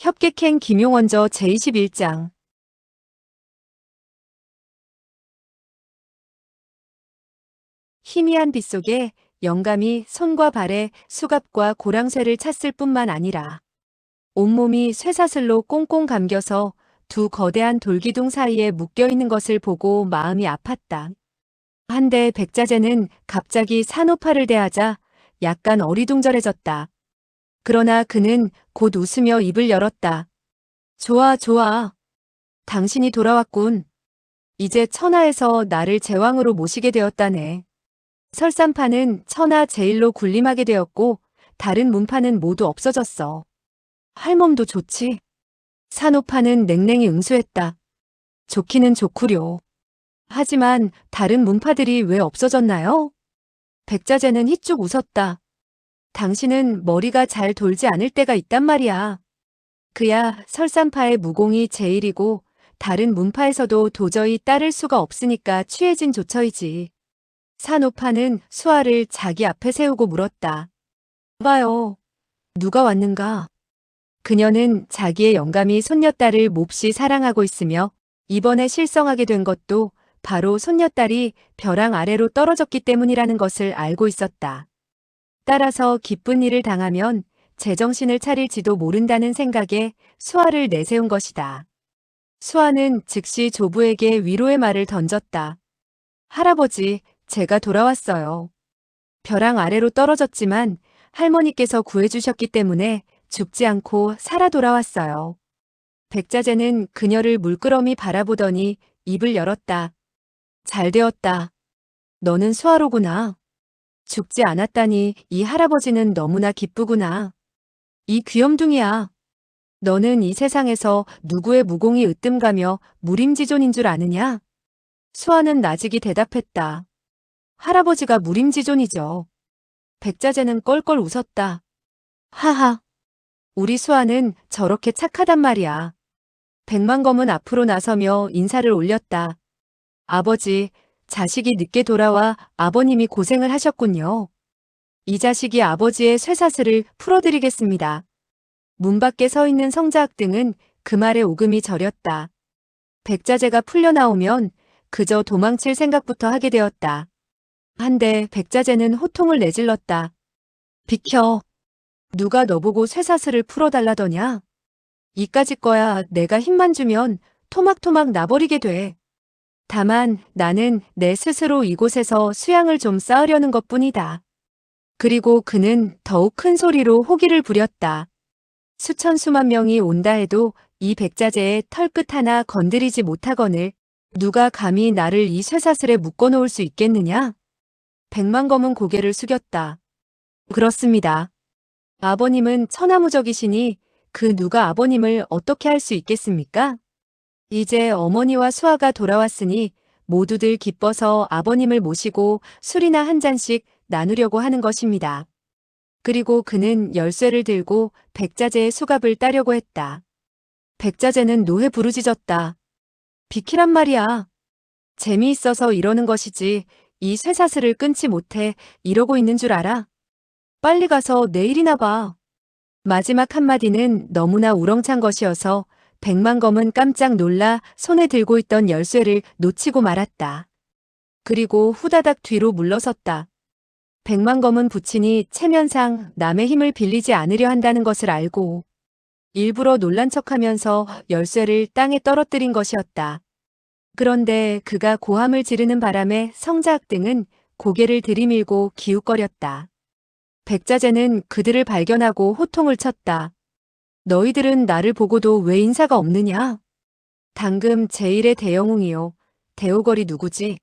협객행 김용원저 제21장 희미한 빛 속에 영감이 손과 발에 수갑과 고랑쇠를 찼을 뿐만 아니라 온몸이 쇠사슬로 꽁꽁 감겨서 두 거대한 돌기둥 사이에 묶여있는 것을 보고 마음이 아팠다. 한데 백자재는 갑자기 산호파를 대하자 약간 어리둥절해졌다. 그러나 그는 곧 웃으며 입을 열었다. 좋아, 좋아. 당신이 돌아왔군. 이제 천하에서 나를 제왕으로 모시게 되었다네. 설산파는 천하 제일로 군림하게 되었고 다른 문파는 모두 없어졌어. 할 몸도 좋지. 산호파는 냉랭히 응수했다. 좋기는 좋구려. 하지만 다른 문파들이 왜 없어졌나요? 백자재는 희쭉 웃었다. 당신은 머리가 잘 돌지 않을 때가 있단 말이야. 그야 설산파의 무공이 제일이고 다른 문파에서도 도저히 따를 수가 없으니까 취해진 조처이지. 산호파는 수아를 자기 앞에 세우고 물었다. 봐요. 누가 왔는가? 그녀는 자기의 영감이 손녀딸을 몹시 사랑하고 있으며 이번에 실성하게 된 것도 바로 손녀딸이 벼랑 아래로 떨어졌기 때문이라는 것을 알고 있었다. 따라서 기쁜 일을 당하면 제정신을 차릴지도 모른다는 생각에 수아를 내세운 것이다. 수아는 즉시 조부에게 위로의 말을 던졌다. 할아버지, 제가 돌아왔어요. 벼랑 아래로 떨어졌지만 할머니께서 구해주셨기 때문에 죽지 않고 살아 돌아왔어요. 백자재는 그녀를 물끄러미 바라보더니 입을 열었다. 잘 되었다. 너는 수아로구나. 죽지 않았다니 이 할아버지는 너무나 기쁘구나. 이 귀염둥이야. 너는 이 세상에서 누구의 무공이 으뜸가며 무림지존인 줄 아느냐? 수아는 나직이 대답했다. 할아버지가 무림지존이죠. 백자재는 껄껄 웃었다. 하하. 우리 수아는 저렇게 착하단 말이야. 백만검은 앞으로 나서며 인사를 올렸다. 아버지, 자식이 늦게 돌아와 아버님이 고생을 하셨군요. 이 자식이 아버지의 쇠사슬을 풀어드리겠습니다. 문 밖에 서 있는 성자학 등은 그 말에 오금이 저렸다. 백자재가 풀려나오면 그저 도망칠 생각부터 하게 되었다. 한데 백자재는 호통을 내질렀다. 비켜. 누가 너보고 쇠사슬을 풀어달라더냐? 이까짓 거야 내가 힘만 주면 토막토막 나버리게 돼. 다만 나는 내 스스로 이곳에서 수양을 좀 쌓으려는 것뿐이다. 그리고 그는 더욱 큰 소리로 호기를 부렸다. 수천 수만 명이 온다 해도 이 백자재의 털끝 하나 건드리지 못하거늘 누가 감히 나를 이 쇠사슬에 묶어놓을 수 있겠느냐? 백만검은 고개를 숙였다. 그렇습니다. 아버님은 천하무적이시니 그 누가 아버님을 어떻게 할 수 있겠습니까? 이제 어머니와 수아가 돌아왔으니 모두들 기뻐서 아버님을 모시고 술이나 한 잔씩 나누려고 하는 것입니다. 그리고 그는 열쇠를 들고 백자재의 수갑을 따려고 했다. 백자재는 노해 부르짖었다. 비키란 말이야. 재미있어서 이러는 것이지 이 쇠사슬을 끊지 못해 이러고 있는 줄 알아? 빨리 가서 내일이나 봐. 마지막 한마디는 너무나 우렁찬 것이어서 백만검은 깜짝 놀라 손에 들고 있던 열쇠를 놓치고 말았다. 그리고 후다닥 뒤로 물러섰다. 백만검은 부친이 체면상 남의 힘을 빌리지 않으려 한다는 것을 알고 일부러 놀란 척하면서 열쇠를 땅에 떨어뜨린 것이었다. 그런데 그가 고함을 지르는 바람에 성자학 등은 고개를 들이밀고 기웃거렸다. 백자재는 그들을 발견하고 호통을 쳤다. 너희들은 나를 보고도 왜 인사가 없느냐? 당금 제1의 대영웅이요. 대오걸이 누구지?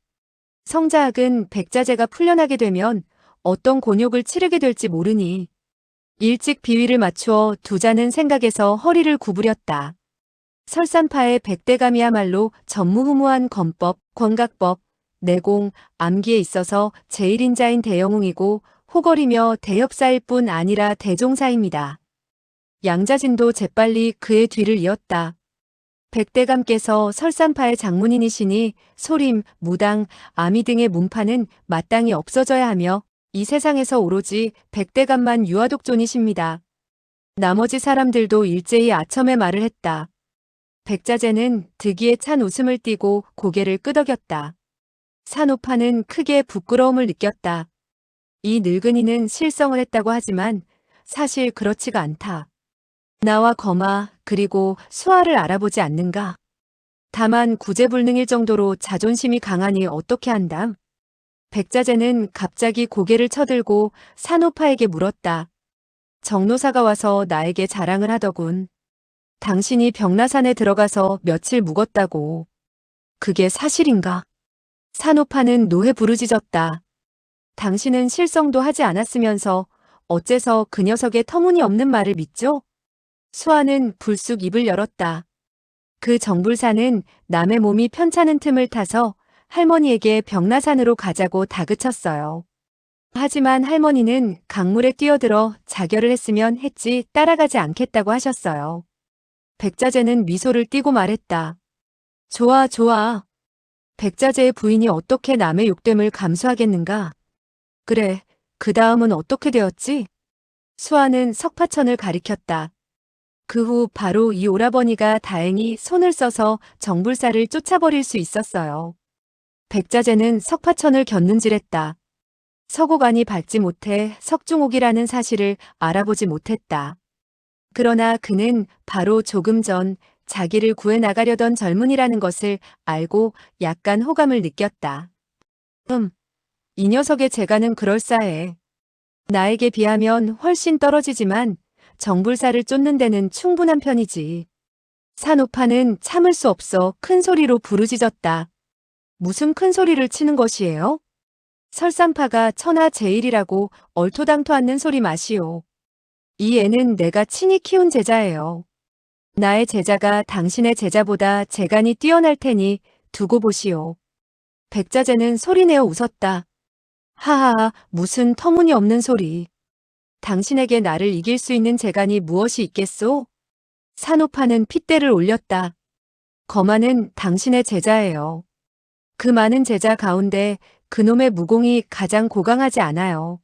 성자학은 백자재가 풀려나게 되면 어떤 곤욕을 치르게 될지 모르니 일찍 비위를 맞추어 두자는 생각에서 허리를 구부렸다. 설산파의 백대감이야말로 전무후무한 검법, 권각법, 내공, 암기에 있어서 제1인자인 대영웅이고 호걸이며 대협사일 뿐 아니라 대종사입니다. 양자진도 재빨리 그의 뒤를 이었다. 백대감께서 설산파의 장문인이시니 소림, 무당, 아미 등의 문파는 마땅히 없어져야 하며 이 세상에서 오로지 백대감만 유아독존이십니다. 나머지 사람들도 일제히 아첨의 말을 했다. 백자재는 득이에 찬 웃음을 띠고 고개를 끄덕였다. 산오파는 크게 부끄러움을 느꼈다. 이 늙은이는 실성을 했다고 하지만 사실 그렇지가 않다. 나와 거마 그리고 수아를 알아보지 않는가? 다만 구제불능일 정도로 자존심이 강하니 어떻게 한담? 백자재는 갑자기 고개를 쳐들고 산오파에게 물었다. 정노사가 와서 나에게 자랑을 하더군. 당신이 벽라산에 들어가서 며칠 묵었다고. 그게 사실인가? 산오파는 노해 부르짖었다. 당신은 실성도 하지 않았으면서 어째서 그 녀석의 터무니없는 말을 믿죠? 수아는 불쑥 입을 열었다. 그 정불사는 남의 몸이 편찮은 틈을 타서 할머니에게 벽라산으로 가자고 다그쳤어요. 하지만 할머니는 강물에 뛰어들어 자결을 했으면 했지 따라가지 않겠다고 하셨어요. 백자재는 미소를 띠고 말했다. 좋아, 좋아. 백자재의 부인이 어떻게 남의 욕됨을 감수하겠는가? 그래, 그 다음은 어떻게 되었지? 수아는 석파천을 가리켰다. 그 후 바로 이 오라버니가 다행히 손을 써서 정불사를 쫓아버릴 수 있었어요. 백자재는 석파천을 곁눈질했다. 서고관이 밟지 못해 석중옥이라는 사실을 알아보지 못했다. 그러나 그는 바로 조금 전 자기를 구해나가려던 젊은이라는 것을 알고 약간 호감을 느꼈다. 이 녀석의 재간은 그럴싸해. 나에게 비하면 훨씬 떨어지지만 정불사를 쫓는 데는 충분한 편이지. 산오파는 참을 수 없어 큰 소리로 부르짖었다. 무슨 큰 소리를 치는 것이에요? 설산파가 천하제일이라고 얼토당토 않는 소리 마시오. 이 애는 내가 친히 키운 제자예요. 나의 제자가 당신의 제자보다 재간이 뛰어날 테니 두고 보시오. 백자재는 소리내어 웃었다. 하하하, 무슨 터무니없는 소리. 당신에게 나를 이길 수 있는 재간이 무엇이 있겠소? 산오파는 핏대를 올렸다. 거마는 당신의 제자예요. 그 많은 제자 가운데 그놈의 무공이 가장 고강하지 않아요.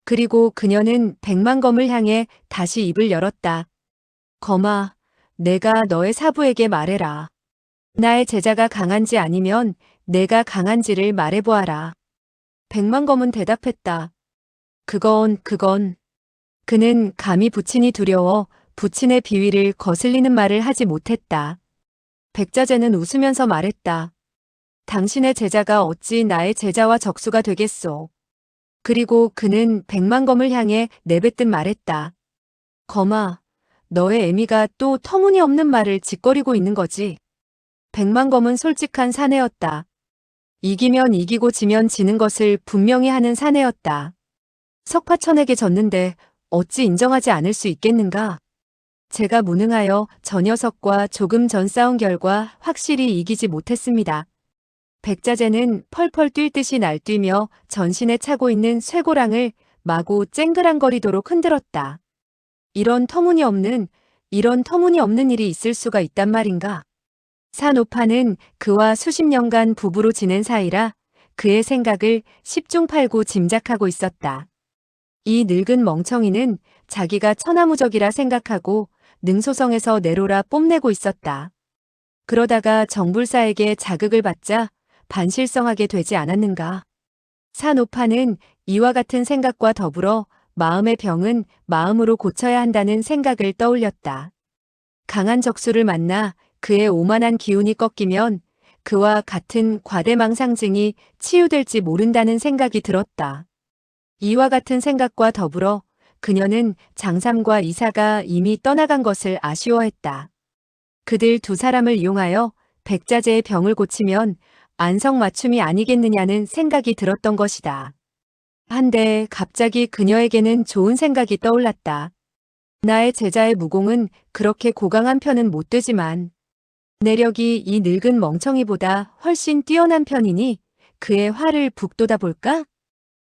그리고 그녀는 백만검을 향해 다시 입을 열었다. 거마, 내가 너의 사부에게 말해라. 나의 제자가 강한지 아니면 내가 강한지를 말해보아라. 백만검은 대답했다. 그건. 그는 감히 부친이 두려워 부친의 비위를 거슬리는 말을 하지 못했다. 백자재는 웃으면서 말했다. 당신의 제자가 어찌 나의 제자와 적수가 되겠소. 그리고 그는 백만검을 향해 내뱉듯 말했다. 거마, 너의 애미가 또 터무니없는 말을 짓거리고 있는 거지. 백만검은 솔직한 사내였다. 이기면 이기고 지면 지는 것을 분명히 하는 사내였다. 석파천에게 졌는데 어찌 인정하지 않을 수 있겠는가? 제가 무능하여 저 녀석과 조금 전 싸운 결과 확실히 이기지 못했습니다. 백자재는 펄펄 뛸 듯이 날뛰며 전신에 차고 있는 쇠고랑을 마구 쨍그랑거리도록 흔들었다. 이런 터무니없는 일이 있을 수가 있단 말인가? 산오파는 그와 수십 년간 부부로 지낸 사이라 그의 생각을 십중팔구 짐작하고 있었다. 이 늙은 멍청이는 자기가 천하무적이라 생각하고 능소성에서 내로라 뽐내고 있었다. 그러다가 정불사에게 자극을 받자 반실성하게 되지 않았는가. 산오파는 이와 같은 생각과 더불어 마음의 병은 마음으로 고쳐야 한다는 생각을 떠올렸다. 강한 적수를 만나 그의 오만한 기운이 꺾이면 그와 같은 과대망상증이 치유될지 모른다는 생각이 들었다. 이와 같은 생각과 더불어 그녀는 장삼과 이사가 이미 떠나간 것을 아쉬워했다. 그들 두 사람을 이용하여 백자재의 병을 고치면 안성맞춤이 아니겠느냐는 생각이 들었던 것이다. 한데 갑자기 그녀에게는 좋은 생각이 떠올랐다. 나의 제자의 무공은 그렇게 고강한 편은 못 되지만 내력이 이 늙은 멍청이보다 훨씬 뛰어난 편이니 그의 화를 북돋아 볼까?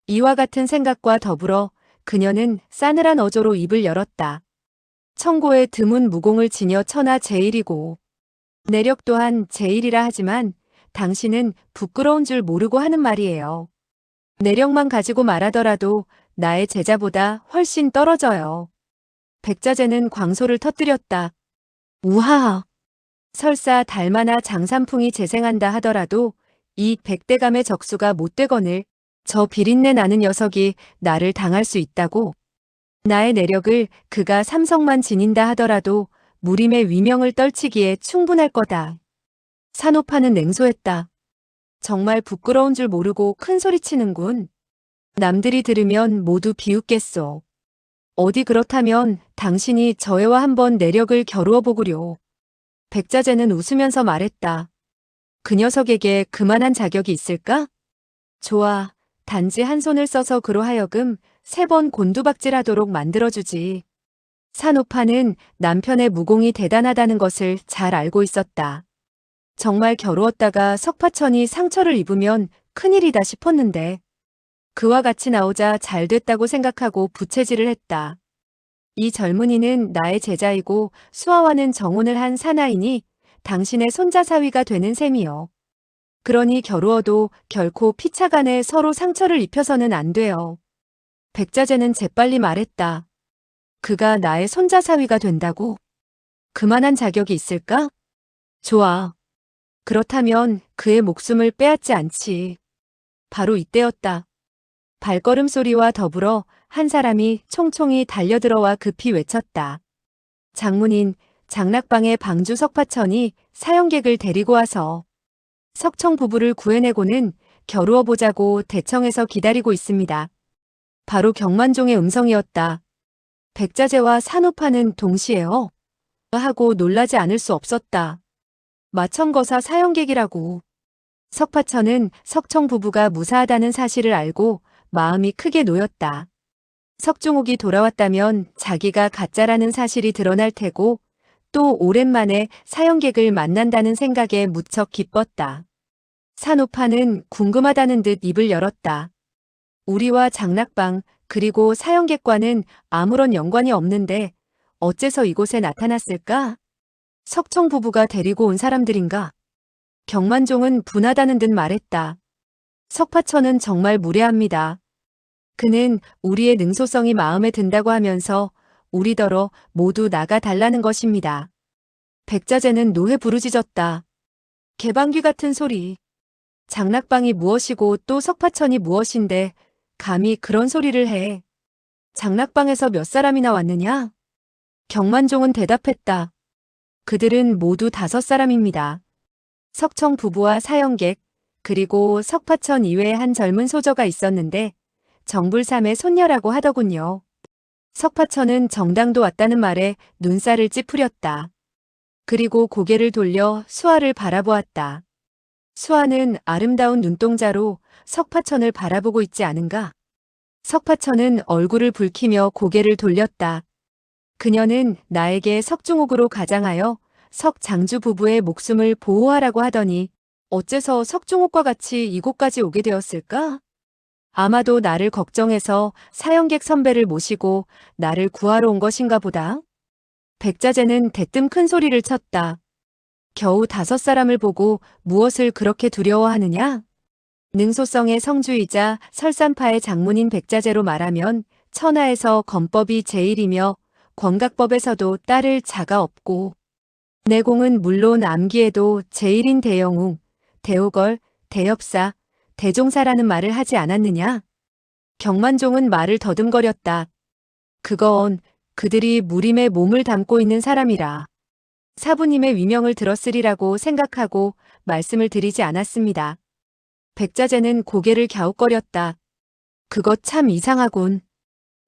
이와 같은 생각과 더불어 그녀는 싸늘한 어조로 입을 열었다. 청고의 드문 무공을 지녀 천하 제일이고 내력 또한 제일이라 하지만 당신은 부끄러운 줄 모르고 하는 말이에요. 내력만 가지고 말하더라도 나의 제자보다 훨씬 떨어져요. 백자재는 광소를 터뜨렸다. 우하하. 설사 달마나 장산풍이 재생한다 하더라도 이 백대감의 적수가 못되거늘 저 비린내 나는 녀석이 나를 당할 수 있다고. 나의 내력을 그가 삼성만 지닌다 하더라도 무림의 위명을 떨치기에 충분할 거다. 산호파는 냉소했다. 정말 부끄러운 줄 모르고 큰 소리치는군. 남들이 들으면 모두 비웃겠소. 어디 그렇다면 당신이 저애와 한번 내력을 겨루어 보구려. 백자재는 웃으면서 말했다. 그 녀석에게 그만한 자격이 있을까? 좋아. 단지 한 손을 써서 그로 하여금 3번 곤두박질하도록 만들어주지. 산호파는 남편의 무공이 대단하다는 것을 잘 알고 있었다. 정말 겨루었다가 석파천이 상처를 입으면 큰일이다 싶었는데 그와 같이 나오자 잘 됐다고 생각하고 부채질을 했다. 이 젊은이는 나의 제자이고 수아와는 정혼을 한 사나이니 당신의 손자사위가 되는 셈이요. 그러니 겨루어도 결코 피차간에 서로 상처를 입혀서는 안 돼요. 백자재는 재빨리 말했다. 그가 나의 손자사위가 된다고? 그만한 자격이 있을까? 좋아. 그렇다면 그의 목숨을 빼앗지 않지. 바로 이때였다. 발걸음 소리와 더불어 한 사람이 총총히 달려들어와 급히 외쳤다. 장문인 장락방의 방주 석파천이 사형객을 데리고 와서 석청 부부를 구해내고는 겨루어 보자고 대청에서 기다리고 있습니다. 바로 경만종의 음성이었다. 백자재와 산호파는 동시에요. 하고 놀라지 않을 수 없었다. 마천거사 사형객이라고. 석파천은 석청 부부가 무사하다는 사실을 알고 마음이 크게 놓였다. 석중옥이 돌아왔다면 자기가 가짜라는 사실이 드러날 테고 또 오랜만에 사형객을 만난다는 생각에 무척 기뻤다. 산호파는 궁금하다는 듯 입을 열었다. 우리와 장락방 그리고 사형객과는 아무런 연관이 없는데 어째서 이곳에 나타났을까? 석청 부부가 데리고 온 사람들인가? 경만종은 분하다는 듯 말했다. 석파천은 정말 무례합니다. 그는 우리의 능소성이 마음에 든다고 하면서 우리더러 모두 나가 달라는 것입니다. 백자재는 노해 부르짖었다. 개방귀 같은 소리. 장락방이 무엇이고 또 석파천이 무엇인데 감히 그런 소리를 해. 장락방에서 몇 사람이나 왔느냐? 경만종은 대답했다. 그들은 모두 5사람입니다. 석청 부부와 사형객, 그리고 석파천 이외에 한 젊은 소저가 있었는데 정불삼의 손녀라고 하더군요. 석파천은 정당도 왔다는 말에 눈살을 찌푸렸다. 그리고 고개를 돌려 수아를 바라보았다. 수아는 아름다운 눈동자로 석파천을 바라보고 있지 않은가? 석파천은 얼굴을 붉히며 고개를 돌렸다. 그녀는 나에게 석중옥으로 가장하여 석장주 부부의 목숨을 보호하라고 하더니 어째서 석중옥과 같이 이곳까지 오게 되었을까? 아마도 나를 걱정해서 사형객 선배를 모시고 나를 구하러 온 것인가 보다. 백자재는 대뜸 큰 소리를 쳤다. 겨우 5사람을 보고 무엇을 그렇게 두려워하느냐? 능소성의 성주이자 설산파의 장문인 백자재로 말하면 천하에서 건법이 제일이며 권각법에서도 따를 자가 없고 내공은 물론 암기에도 제일인 대영웅, 대오걸, 대엽사, 대종사라는 말을 하지 않았느냐? 경만종은 말을 더듬거렸다. 그건 그들이 무림에 몸을 담고 있는 사람이라. 사부님의 위명을 들었으리라고 생각하고 말씀을 드리지 않았습니다. 백자재는 고개를 갸웃거렸다. 그것 참 이상하군.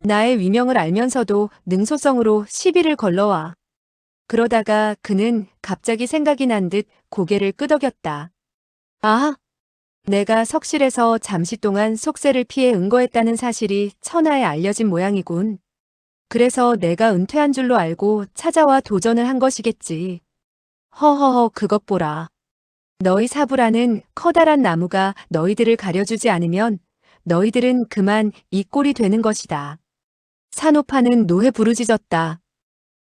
나의 위명을 알면서도 능소성으로 시비를 걸러와. 그러다가 그는 갑자기 생각이 난 듯 고개를 끄덕였다. 아, 내가 석실에서 잠시 동안 속세를 피해 은거했다는 사실이 천하에 알려진 모양이군. 그래서 내가 은퇴한 줄로 알고 찾아와 도전을 한 것이겠지. 허허허 그것 보라. 너희 사부라는 커다란 나무가 너희들을 가려주지 않으면 너희들은 그만 이 꼴이 되는 것이다. 산호파는 노해 부르짖었다.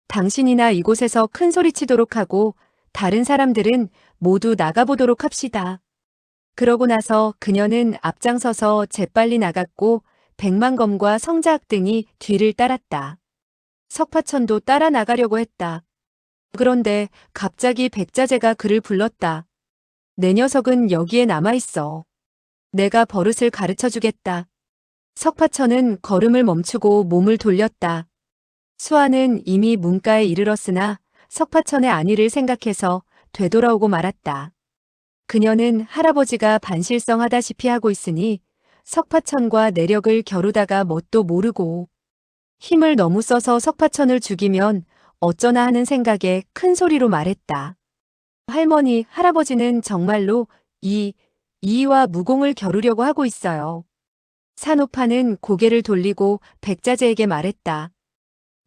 당신이나 이곳에서 큰 소리치도록 하고 다른 사람들은 모두 나가보도록 합시다. 그러고 나서 그녀는 앞장서서 재빨리 나갔고 백만검과 성자학 등이 뒤를 따랐다. 석파천도 따라 나가려고 했다. 그런데 갑자기 백자재가 그를 불렀다. 내 녀석은 여기에 남아있어. 내가 버릇을 가르쳐주겠다. 석파천은 걸음을 멈추고 몸을 돌렸다. 수아는 이미 문가에 이르렀으나 석파천의 안위를 생각해서 되돌아오고 말았다. 그녀는 할아버지가 반실성하다시피 하고 있으니 석파천과 내력을 겨루다가 뭣도 모르고 힘을 너무 써서 석파천을 죽이면 어쩌나 하는 생각에 큰 소리로 말했다. 할머니, 할아버지는 정말로 이와 무공을 겨루려고 하고 있어요. 산호파는 고개를 돌리고 백자재에게 말했다.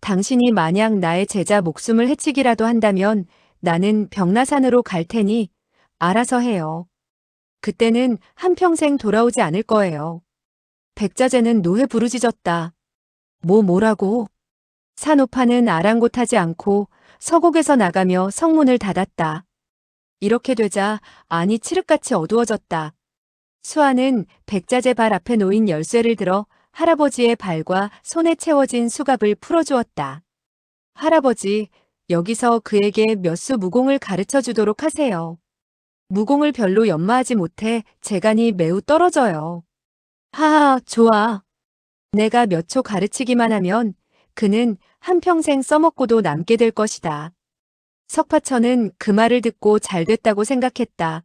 당신이 만약 나의 제자 목숨을 해치기라도 한다면 나는 병나산으로 갈 테니 알아서 해요. 그때는 한평생 돌아오지 않을 거예요. 백자재는 노해 부르짖었다. 뭐라고? 산호파는 아랑곳하지 않고 서곡에서 나가며 성문을 닫았다. 이렇게 되자 안이 칠흑같이 어두워졌다. 수아는 백자재 발 앞에 놓인 열쇠를 들어 할아버지의 발과 손에 채워진 수갑을 풀어주었다. 할아버지, 여기서 그에게 몇 수 무공을 가르쳐 주도록 하세요. 무공을 별로 연마하지 못해 재간이 매우 떨어져요. 하하, 좋아. 내가 몇 초 가르치기만 하면 그는 한평생 써먹고도 남게 될 것이다. 석파천은 그 말을 듣고 잘됐다고 생각했다.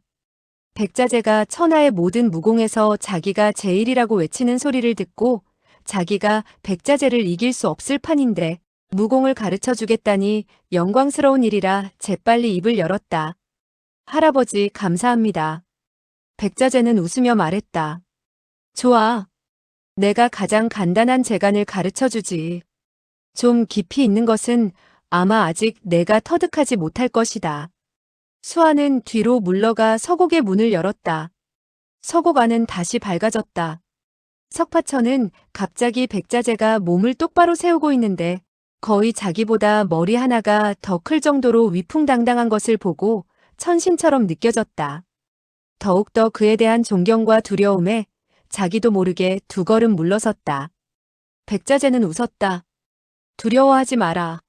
백자재가 천하의 모든 무공에서 자기가 제일이라고 외치는 소리를 듣고 자기가 백자재를 이길 수 없을 판인데 무공을 가르쳐 주겠다니 영광스러운 일이라 재빨리 입을 열었다. 할아버지, 감사합니다. 백자재는 웃으며 말했다. 좋아. 내가 가장 간단한 재간을 가르쳐 주지. 좀 깊이 있는 것은 아마 아직 내가 터득하지 못할 것이다. 수아는 뒤로 물러가 서곡의 문을 열었다. 서곡 안은 다시 밝아졌다. 석파천은 갑자기 백자재가 몸을 똑바로 세우고 있는데 거의 자기보다 머리 하나가 더 클 정도로 위풍당당한 것을 보고 천신처럼 느껴졌다. 더욱더 그에 대한 존경과 두려움에 자기도 모르게 두 걸음 물러섰다. 백자재는 웃었다. 두려워하지 마라.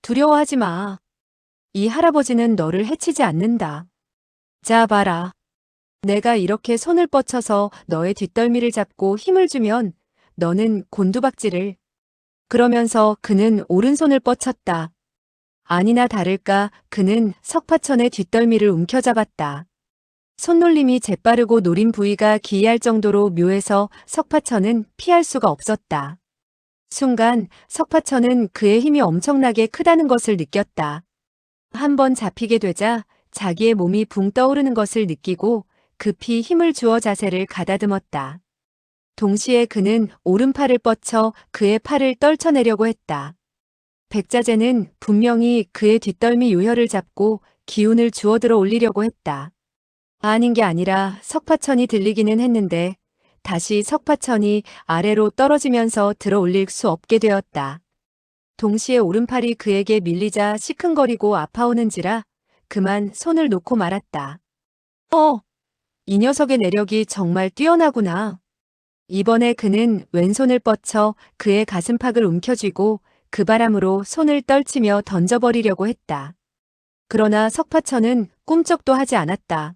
두려워하지 마. 이 할아버지는 너를 해치지 않는다. 자, 봐라. 내가 이렇게 손을 뻗쳐서 너의 뒷덜미를 잡고 힘을 주면 너는 곤두박질을. 그러면서 그는 오른손을 뻗쳤다. 아니나 다를까 그는 석파천의 뒷덜미를 움켜잡았다. 손놀림이 재빠르고 노린 부위가 기이할 정도로 묘해서 석파천은 피할 수가 없었다. 순간 석파천은 그의 힘이 엄청나게 크다는 것을 느꼈다. 한번 잡히게 되자 자기의 몸이 붕 떠오르는 것을 느끼고 급히 힘을 주어 자세를 가다듬었다. 동시에 그는 오른팔을 뻗쳐 그의 팔을 떨쳐내려고 했다. 백자재는 분명히 그의 뒷덜미 요혈을 잡고 기운을 주어들어 올리려고 했다. 아닌 게 아니라 석파천이 들리기는 했는데 다시 석파천이 아래로 떨어지면서 들어 올릴 수 없게 되었다. 동시에 오른팔이 그에게 밀리자 시큰거리고 아파오는지라 그만 손을 놓고 말았다. 이 녀석의 내력이 정말 뛰어나구나. 이번에 그는 왼손을 뻗쳐 그의 가슴팍을 움켜쥐고 그 바람으로 손을 떨치며 던져버리려고 했다. 그러나 석파천은 꿈쩍도 하지 않았다.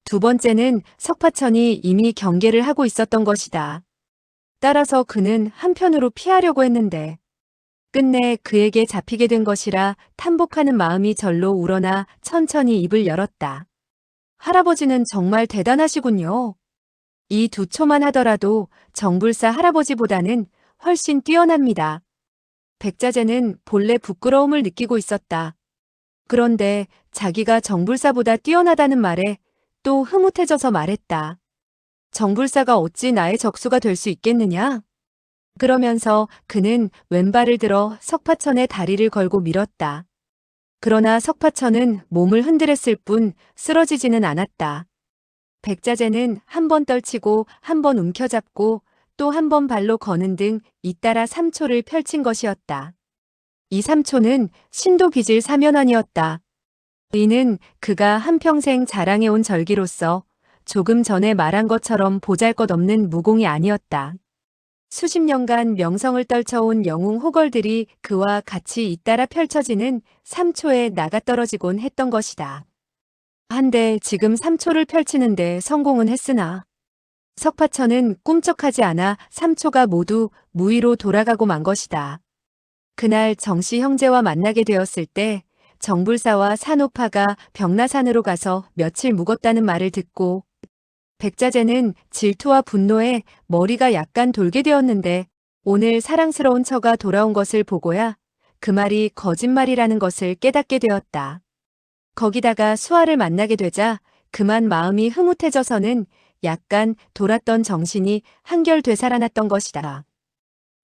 두 번째는 석파천이 이미 경계를 하고 있었던 것이다. 따라서 그는 한편으로 피하려고 했는데 끝내 그에게 잡히게 된 것이라 탄복하는 마음이 절로 우러나 천천히 입을 열었다. 할아버지는 정말 대단하시군요. 이 두 초만 하더라도 정불사 할아버지보다는 훨씬 뛰어납니다. 백자재는 본래 부끄러움을 느끼고 있었다. 그런데 자기가 정불사보다 뛰어나다는 말에 또 흐뭇해져서 말했다. 정불사가 어찌 나의 적수가 될 수 있겠느냐? 그러면서 그는 왼발을 들어 석파천의 다리를 걸고 밀었다. 그러나 석파천은 몸을 흔들었을 뿐 쓰러지지는 않았다. 백자재는 한 번 떨치고 한 번 움켜잡고 또 한 번 발로 거는 등 잇따라 3초를 펼친 것이었다. 이 3초는 신도비질 사면환이었다. 이는 그가 한평생 자랑해온 절기로서 조금 전에 말한 것처럼 보잘것없는 무공이 아니었다. 수십 년간 명성을 떨쳐온 영웅 호걸들이 그와 같이 잇따라 펼쳐지는 삼초에 나가떨어지곤 했던 것이다. 한데 지금 삼초를 펼치는데 성공은 했으나 석파천은 꿈쩍하지 않아 삼초가 모두 무위로 돌아가고 만 것이다. 그날 정씨 형제와 만나게 되었을 때 정불사와 산호파가 벽라산으로 가서 며칠 묵었다는 말을 듣고 백자재는 질투와 분노에 머리가 약간 돌게 되었는데 오늘 사랑스러운 처가 돌아온 것을 보고야 그 말이 거짓말이라는 것을 깨닫게 되었다. 거기다가 수아를 만나게 되자 그만 마음이 흐뭇해져서는 약간 돌았던 정신이 한결 되살아났던 것이다.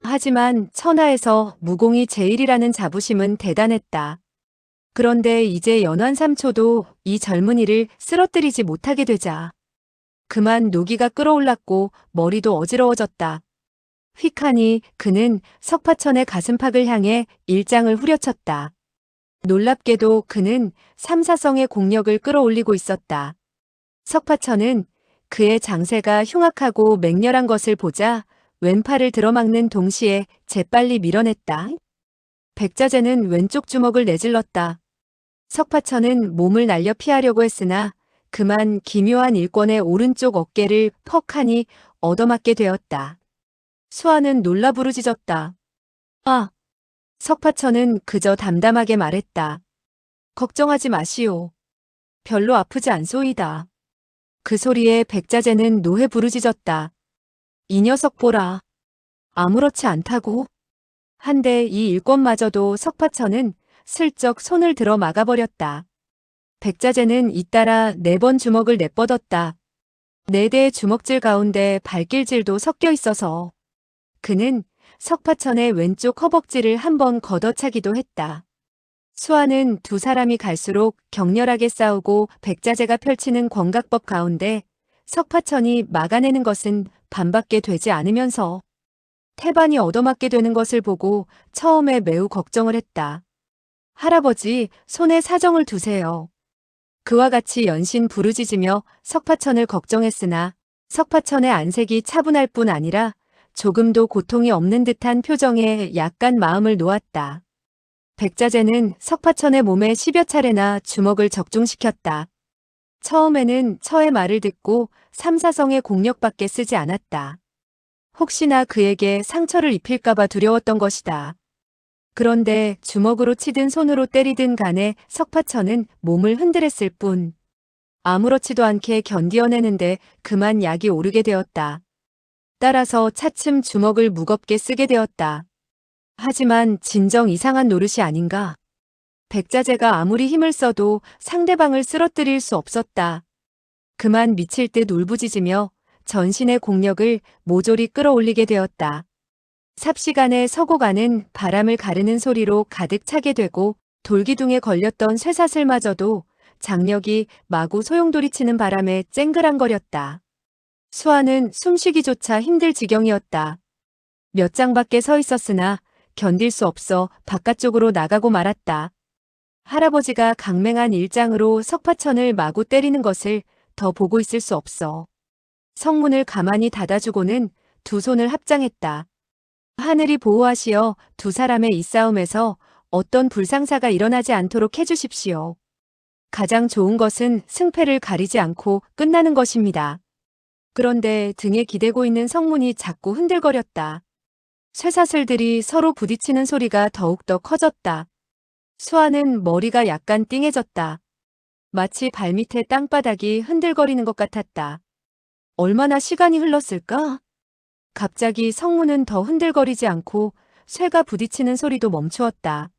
하지만 천하에서 무공이 제일이라는 자부심은 대단했다. 그런데 이제 연환삼초도 이 젊은이를 쓰러뜨리지 못하게 되자 그만 노기가 끓어올랐고 머리도 어지러워졌다. 휙하니 그는 석파천의 가슴팍을 향해 일장을 후려쳤다. 놀랍게도 그는 삼사성의 공력을 끌어올리고 있었다. 석파천은 그의 장세가 흉악하고 맹렬한 것을 보자 왼팔을 들어막는 동시에 재빨리 밀어냈다. 백자재는 왼쪽 주먹을 내질렀다. 석파천은 몸을 날려 피하려고 했으나 그만 기묘한 일권의 오른쪽 어깨를 퍽하니 얻어맞게 되었다. 수아는 놀라 부르짖었다. 아! 석파천은 그저 담담하게 말했다. 걱정하지 마시오. 별로 아프지 않소이다. 그 소리에 백자재는 노해 부르짖었다. 이 녀석 보라. 아무렇지 않다고? 한데 이 일권마저도 석파천은 슬쩍 손을 들어 막아버렸다. 백자재는 잇따라 4번 주먹을 내뻗었다. 4대의 주먹질 가운데 발길질도 섞여 있어서 그는 석파천의 왼쪽 허벅지를 한번 걷어차기도 했다. 수아는 두 사람이 갈수록 격렬하게 싸우고 백자재가 펼치는 권각법 가운데 석파천이 막아내는 것은 반밖에 되지 않으면서 태반이 얻어맞게 되는 것을 보고 처음에 매우 걱정을 했다. 할아버지, 손에 사정을 두세요. 그와 같이 연신 부르짖으며 석파천을 걱정했으나 석파천의 안색이 차분할 뿐 아니라 조금도 고통이 없는 듯한 표정에 약간 마음을 놓았다. 백자재는 석파천의 몸에 10여 차례나 주먹을 적중시켰다. 처음에는 처의 말을 듣고 삼사성의 공력밖에 쓰지 않았다. 혹시나 그에게 상처를 입힐까봐 두려웠던 것이다. 그런데 주먹으로 치든 손으로 때리든 간에 석파천은 몸을 흔들었을 뿐 아무렇지도 않게 견디어내는데 그만 약이 오르게 되었다. 따라서 차츰 주먹을 무겁게 쓰게 되었다. 하지만 진정 이상한 노릇이 아닌가. 백자재가 아무리 힘을 써도 상대방을 쓰러뜨릴 수 없었다. 그만 미칠 듯 울부짖으며 전신의 공력을 모조리 끌어올리게 되었다. 삽시간에 서고 가는 바람을 가르는 소리로 가득 차게 되고 돌기둥에 걸렸던 쇠사슬마저도 장력이 마구 소용돌이치는 바람에 쨍그랑거렸다. 수아는 숨쉬기조차 힘들 지경이었다. 몇 장밖에 서 있었으나 견딜 수 없어 바깥쪽으로 나가고 말았다. 할아버지가 강맹한 일장으로 석파천을 마구 때리는 것을 더 보고 있을 수 없어. 성문을 가만히 닫아주고는 두 손을 합장했다. 하늘이 보호하시어 두 사람의 이 싸움에서 어떤 불상사가 일어나지 않도록 해주십시오. 가장 좋은 것은 승패를 가리지 않고 끝나는 것입니다. 그런데 등에 기대고 있는 성문이 자꾸 흔들거렸다. 쇠사슬들이 서로 부딪히는 소리가 더욱더 커졌다. 수아는 머리가 약간 띵해졌다. 마치 발밑에 땅바닥이 흔들거리는 것 같았다. 얼마나 시간이 흘렀을까? 갑자기 성문은 더 흔들거리지 않고 쇠가 부딪히는 소리도 멈추었다.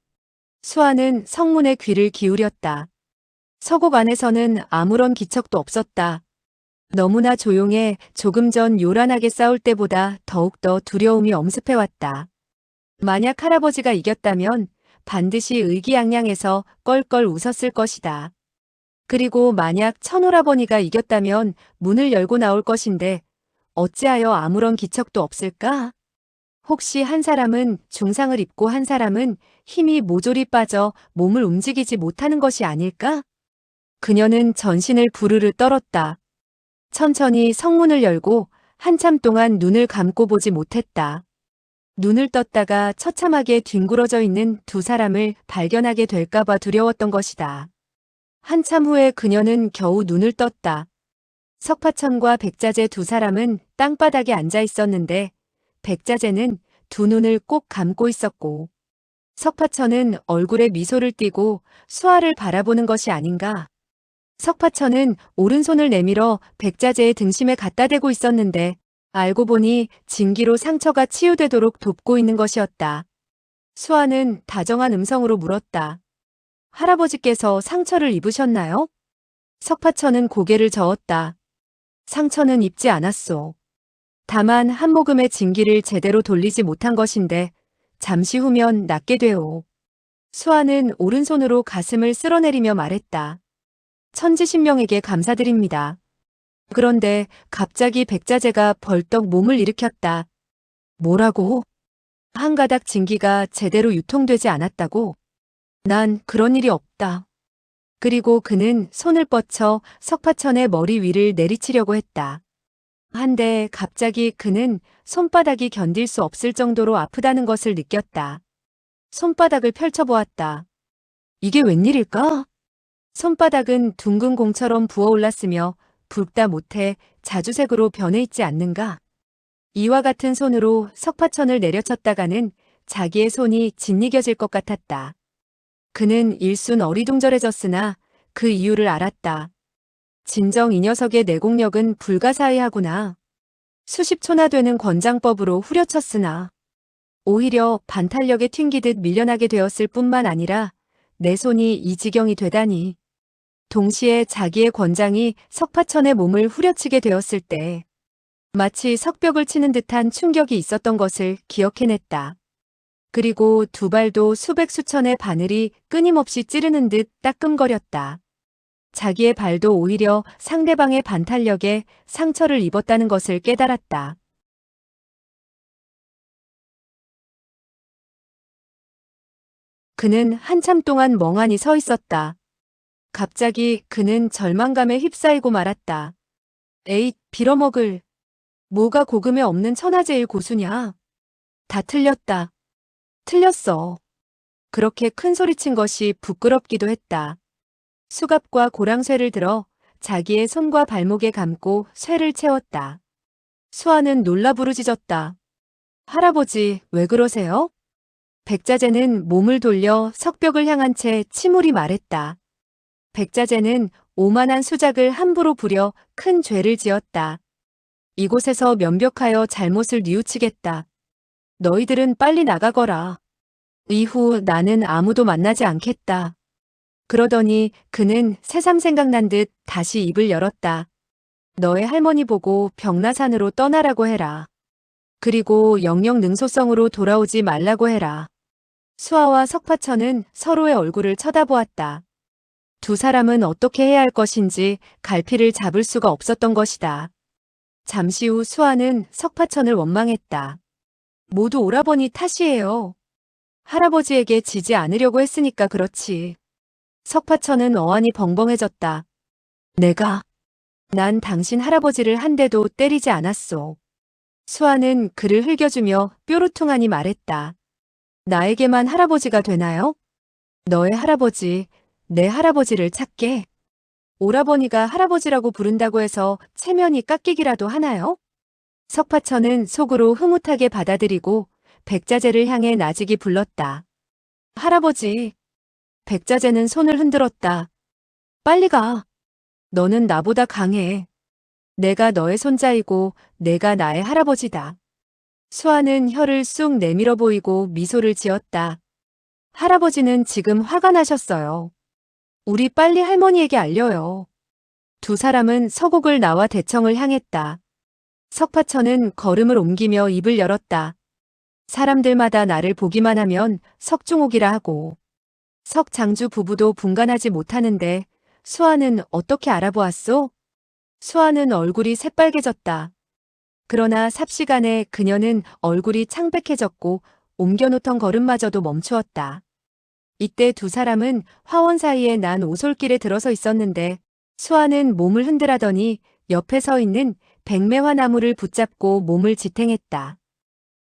수아는 성문에 귀를 기울였다. 서곡 안에서는 아무런 기척도 없었다. 너무나 조용해 조금 전 요란하게 싸울 때보다 더욱더 두려움이 엄습해왔다. 만약 할아버지가 이겼다면 반드시 의기양양해서 껄껄 웃었을 것이다. 그리고 만약 천오라버니가 이겼다면 문을 열고 나올 것인데 어찌하여 아무런 기척도 없을까? 혹시 한 사람은 중상을 입고 한 사람은 힘이 모조리 빠져 몸을 움직이지 못하는 것이 아닐까? 그녀는 전신을 부르르 떨었다. 천천히 성문을 열고 한참 동안 눈을 감고 보지 못했다. 눈을 떴다가 처참하게 뒹굴어져 있는 두 사람을 발견하게 될까봐 두려웠던 것이다. 한참 후에 그녀는 겨우 눈을 떴다. 석파천과 백자재 두 사람은 땅바닥에 앉아 있었는데 백자재는 두 눈을 꼭 감고 있었고 석파천은 얼굴에 미소를 띠고 수아를 바라보는 것이 아닌가. 석파천은 오른손을 내밀어 백자재의 등심에 갖다 대고 있었는데 알고 보니 진기로 상처가 치유되도록 돕고 있는 것이었다. 수아는 다정한 음성으로 물었다. 할아버지께서 상처를 입으셨나요? 석파천은 고개를 저었다. 상처는 입지 않았소. 다만 한 모금의 진기를 제대로 돌리지 못한 것인데 잠시 후면 낫게 되오. 수아는 오른손으로 가슴을 쓸어내리며 말했다. 천지신명에게 감사드립니다. 그런데 갑자기 백자재가 벌떡 몸을 일으켰다. 뭐라고? 한 가닥 진기가 제대로 유통되지 않았다고? 난 그런 일이 없다. 그리고 그는 손을 뻗쳐 석파천의 머리 위를 내리치려고 했다. 한데 갑자기 그는 손바닥이 견딜 수 없을 정도로 아프다는 것을 느꼈다. 손바닥을 펼쳐보았다. 이게 웬일일까? 손바닥은 둥근 공처럼 부어올랐으며 붉다 못해 자주색으로 변해 있지 않는가? 이와 같은 손으로 석파천을 내려쳤다가는 자기의 손이 짓이겨질 것 같았다. 그는 일순 어리둥절해졌으나 그 이유를 알았다. 진정 이 녀석의 내공력은 불가사의하구나. 수십 초나 되는 권장법으로 후려쳤으나 오히려 반탄력에 튕기듯 밀려나게 되었을 뿐만 아니라 내 손이 이 지경이 되다니. 동시에 자기의 권장이 석파천의 몸을 후려치게 되었을 때 마치 석벽을 치는 듯한 충격이 있었던 것을 기억해냈다. 그리고 두 발도 수백 수천의 바늘이 끊임없이 찌르는 듯 따끔거렸다. 자기의 발도 오히려 상대방의 반탄력에 상처를 입었다는 것을 깨달았다. 그는 한참 동안 멍하니 서 있었다. 갑자기 그는 절망감에 휩싸이고 말았다. 에잇, 빌어먹을. 뭐가 고금에 없는 천하제일 고수냐. 다 틀렸다. 틀렸어. 그렇게 큰 소리친 것이 부끄럽기도 했다. 수갑과 고랑쇠를 들어 자기의 손과 발목에 감고 쇠를 채웠다. 수아는 놀라 부르짖었다. 할아버지, 왜 그러세요? 백자재는 몸을 돌려 석벽을 향한 채 침울히 말했다. 백자재는 오만한 수작을 함부로 부려 큰 죄를 지었다. 이곳에서 면벽하여 잘못을 뉘우치겠다. 너희들은 빨리 나가거라. 이후 나는 아무도 만나지 않겠다. 그러더니 그는 새삼 생각난 듯 다시 입을 열었다. 너의 할머니 보고 병나산으로 떠나라고 해라. 그리고 영영 능소성으로 돌아오지 말라고 해라. 수아와 석파천은 서로의 얼굴을 쳐다보았다. 두 사람은 어떻게 해야 할 것인지 갈피를 잡을 수가 없었던 것이다. 잠시 후 수아는 석파천을 원망했다. 모두 오라버니 탓이에요. 할아버지에게 지지 않으려고 했으니까 그렇지. 석파천은 어안이 벙벙해졌다. 난 당신 할아버지를 한 대도 때리지 않았소. 수아는 그를 흘겨주며 뾰루퉁하니 말했다. 나에게만 할아버지가 되나요? 너의 할아버지, 내 할아버지를 찾게. 오라버니가 할아버지라고 부른다고 해서 체면이 깎이기라도 하나요? 석파천은 속으로 흐뭇하게 받아들이고 백자재를 향해 나직이 불렀다. 할아버지. 백자재는 손을 흔들었다. 빨리 가. 너는 나보다 강해. 내가 너의 손자이고 내가 나의 할아버지다. 수아는 혀를 쑥 내밀어 보이고 미소를 지었다. 할아버지는 지금 화가 나셨어요. 우리 빨리 할머니에게 알려요. 두 사람은 서곡을 나와 대청을 향했다. 석파천은 걸음을 옮기며 입을 열었다. 사람들마다 나를 보기만 하면 석중옥이라 하고 석장주 부부도 분간하지 못하는데 수아는 어떻게 알아보았소? 수아는 얼굴이 새빨개졌다. 그러나 삽시간에 그녀는 얼굴이 창백해졌고 옮겨놓던 걸음마저도 멈추었다. 이때 두 사람은 화원 사이에 난 오솔길에 들어서 있었는데 수아는 몸을 흔들하더니 옆에 서 있는 백매화 나무를 붙잡고 몸을 지탱했다.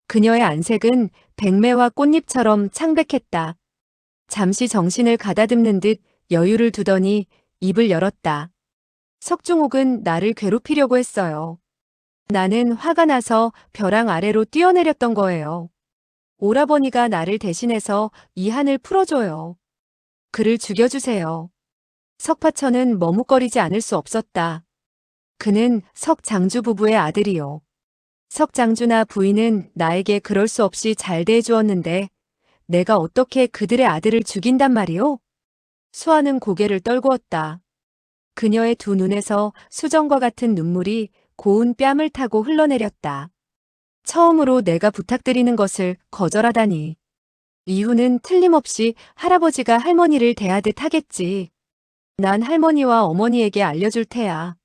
그녀의 안색은 백매화 꽃잎처럼 창백했다. 잠시 정신을 가다듬는 듯 여유를 두더니 입을 열었다. 석중옥은 나를 괴롭히려고 했어요. 나는 화가 나서 벼랑 아래로 뛰어내렸던 거예요. 오라버니가 나를 대신해서 이 한을 풀어줘요. 그를 죽여주세요. 석파천은 머뭇거리지 않을 수 없었다. 그는 석장주 부부의 아들이요. 석장주나 부인은 나에게 그럴 수 없이 잘 대해주었는데 내가 어떻게 그들의 아들을 죽인단 말이오? 수아는 고개를 떨구었다. 그녀의 두 눈에서 수정과 같은 눈물이 고운 뺨을 타고 흘러내렸다. 처음으로 내가 부탁드리는 것을 거절하다니. 이유는 틀림없이 할아버지가 할머니를 대하듯 하겠지. 난 할머니와 어머니에게 알려줄 테야.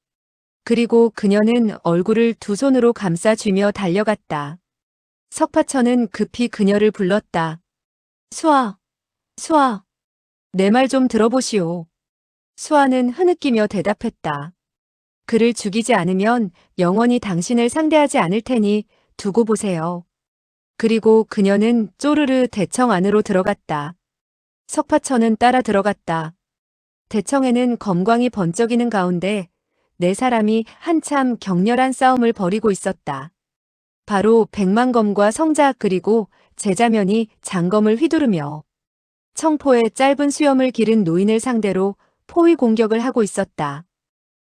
그리고 그녀는 얼굴을 두 손으로 감싸쥐며 달려갔다. 석파천은 급히 그녀를 불렀다. 수아, 수아, 내 말 좀 들어보시오. 수아는 흐느끼며 대답했다. 그를 죽이지 않으면 영원히 당신을 상대하지 않을 테니 두고 보세요. 그리고 그녀는 쪼르르 대청 안으로 들어갔다. 석파천은 따라 들어갔다. 대청에는 검광이 번쩍이는 가운데 네 사람이 한참 격렬한 싸움을 벌이고 있었다. 바로 백만검과 성자학 그리고 제자면이 장검을 휘두르며 청포에 짧은 수염을 기른 노인을 상대로 포위 공격을 하고 있었다.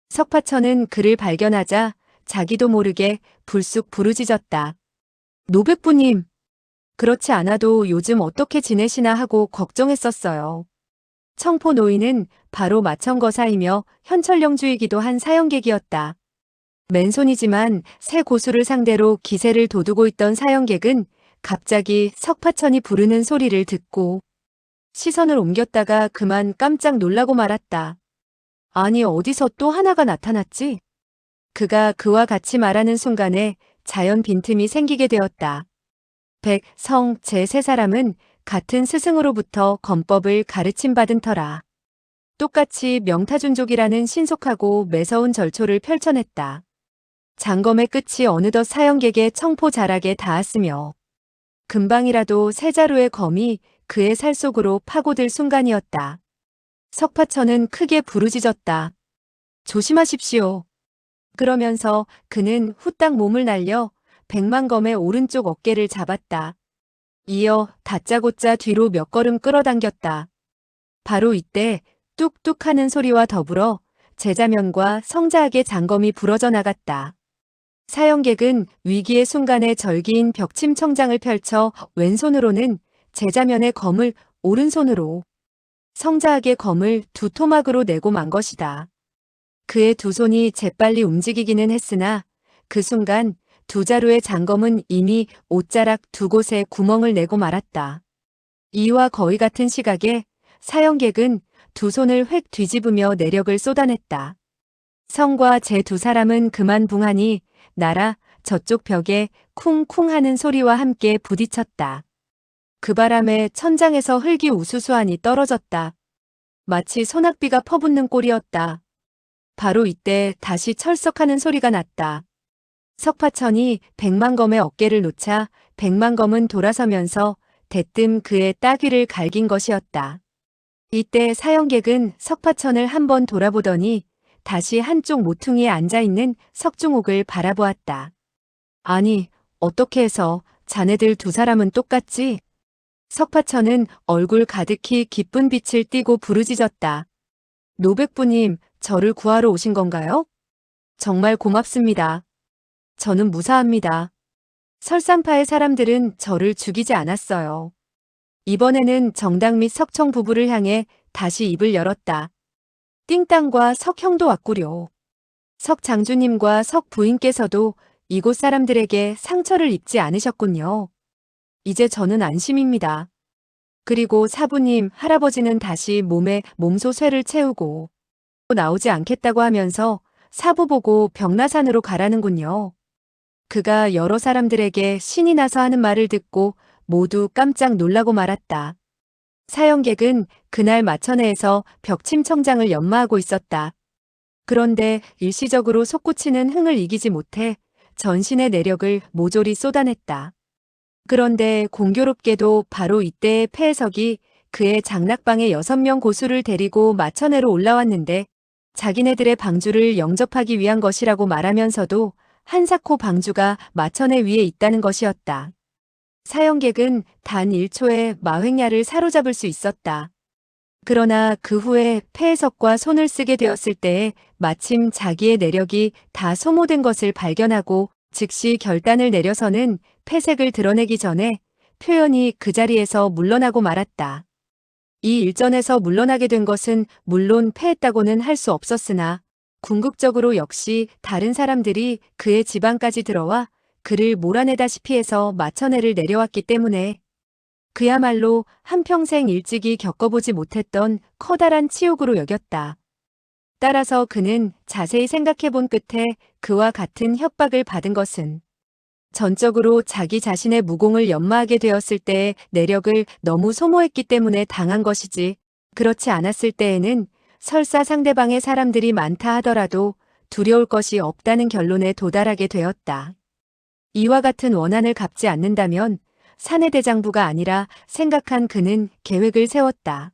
석파천은 그를 발견하자 자기도 모르게 불쑥 부르짖었다. 노백부님, 그렇지 않아도 요즘 어떻게 지내시나 하고 걱정했었어요. 청포 노인은 바로 마천거사이며 현철령주이기도 한 사형객이었다. 맨손이지만 새 고수를 상대로 기세를 돋우고 있던 사형객은 갑자기 석파천이 부르는 소리를 듣고 시선을 옮겼다가 그만 깜짝 놀라고 말았다. 아니 어디서 또 하나가 나타났지? 그가 그와 같이 말하는 순간에 자연 빈틈이 생기게 되었다. 백, 성, 제 세 사람은 같은 스승으로부터 검법을 가르침 받은 터라. 똑같이 명타준족이라는 신속하고 매서운 절초를 펼쳐냈다. 장검의 끝이 어느덧 사형객의 청포 자락에 닿았으며 금방이라도 세 자루의 검이 그의 살 속으로 파고들 순간이었다. 석파천은 크게 부르짖었다. 조심하십시오. 그러면서 그는 후딱 몸을 날려 백만검의 오른쪽 어깨를 잡았다. 이어 다짜고짜 뒤로 몇 걸음 끌어당겼다. 바로 이때 뚝뚝 하는 소리와 더불어 제자면과 성자학의 장검이 부러져 나갔다. 사형객은 위기의 순간에 절기인 벽침청장을 펼쳐 왼손으로는 제자면의 검을 오른손으로, 성자학의 검을 두 토막으로 내고 만 것이다. 그의 두 손이 재빨리 움직이기는 했으나 그 순간 두 자루의 장검은 이미 옷자락 두 곳에 구멍을 내고 말았다. 이와 거의 같은 시각에 사형객은 두 손을 획 뒤집으며 내력을 쏟아냈다. 성과 제 두 사람은 그만 붕하니 나라 저쪽 벽에 쿵쿵 하는 소리와 함께 부딪혔다. 그 바람에 천장에서 흙이 우수수하니 떨어졌다. 마치 소낙비가 퍼붓는 꼴이었다. 바로 이때 다시 철썩하는 소리가 났다. 석파천이 백만검의 어깨를 놓자 백만검은 돌아서면서 대뜸 그의 따귀를 갈긴 것이었다. 이때 사형객은 석파천을 한번 돌아보더니 다시 한쪽 모퉁이에 앉아있는 석중옥을 바라보았다. 아니, 어떻게 해서 자네들 두 사람은 똑같지? 석파천은 얼굴 가득히 기쁜 빛을 띠고 부르짖었다. 노백부님, 저를 구하러 오신 건가요? 정말 고맙습니다. 저는 무사합니다. 설산파의 사람들은 저를 죽이지 않았어요. 이번에는 정당 및 석청 부부를 향해 다시 입을 열었다. 띵땅과 석형도 왔구려. 석장주님과 석부인께서도 이곳 사람들에게 상처를 입지 않으셨군요. 이제 저는 안심입니다. 그리고 사부님, 할아버지는 다시 몸에 몸소 쇠를 채우고 나오지 않겠다고 하면서 사부 보고 벽라산으로 가라는군요. 그가 여러 사람들에게 신이 나서 하는 말을 듣고 모두 깜짝 놀라고 말았다. 사형객은 그날 마천회에서 벽침청장을 연마하고 있었다. 그런데 일시적으로 솟구치는 흥을 이기지 못해 전신의 내력을 모조리 쏟아냈다. 그런데 공교롭게도 바로 이때의 폐해석이 그의 장락방에 6명 고수를 데리고 마천회로 올라왔는데 자기네들의 방주를 영접하기 위한 것이라고 말하면서도 한사코 방주가 마천회 위에 있다는 것이었다. 사형객은 단 1초에 마획야를 사로잡을 수 있었다. 그러나 그 후에 폐해석과 손을 쓰게 되었을 때에 마침 자기의 내력이 다 소모된 것을 발견하고 즉시 결단을 내려서는 폐색을 드러내기 전에 표현이 그 자리에서 물러나고 말았다. 이 일전에서 물러나게 된 것은 물론 패했다고는 할 수 없었으나 궁극적으로 역시 다른 사람들이 그의 집안까지 들어와 그를 몰아내다시피 해서 마천회를 내려왔기 때문에 그야말로 한평생 일찍이 겪어보지 못했던 커다란 치욕으로 여겼다. 따라서 그는 자세히 생각해본 끝에 그와 같은 협박을 받은 것은 전적으로 자기 자신의 무공을 연마하게 되었을 때의 내력을 너무 소모했기 때문에 당한 것이지, 그렇지 않았을 때에는 설사 상대방의 사람들이 많다 하더라도 두려울 것이 없다는 결론에 도달하게 되었다. 이와 같은 원한을 갚지 않는다면 사내대장부가 아니라 생각한 그는 계획을 세웠다.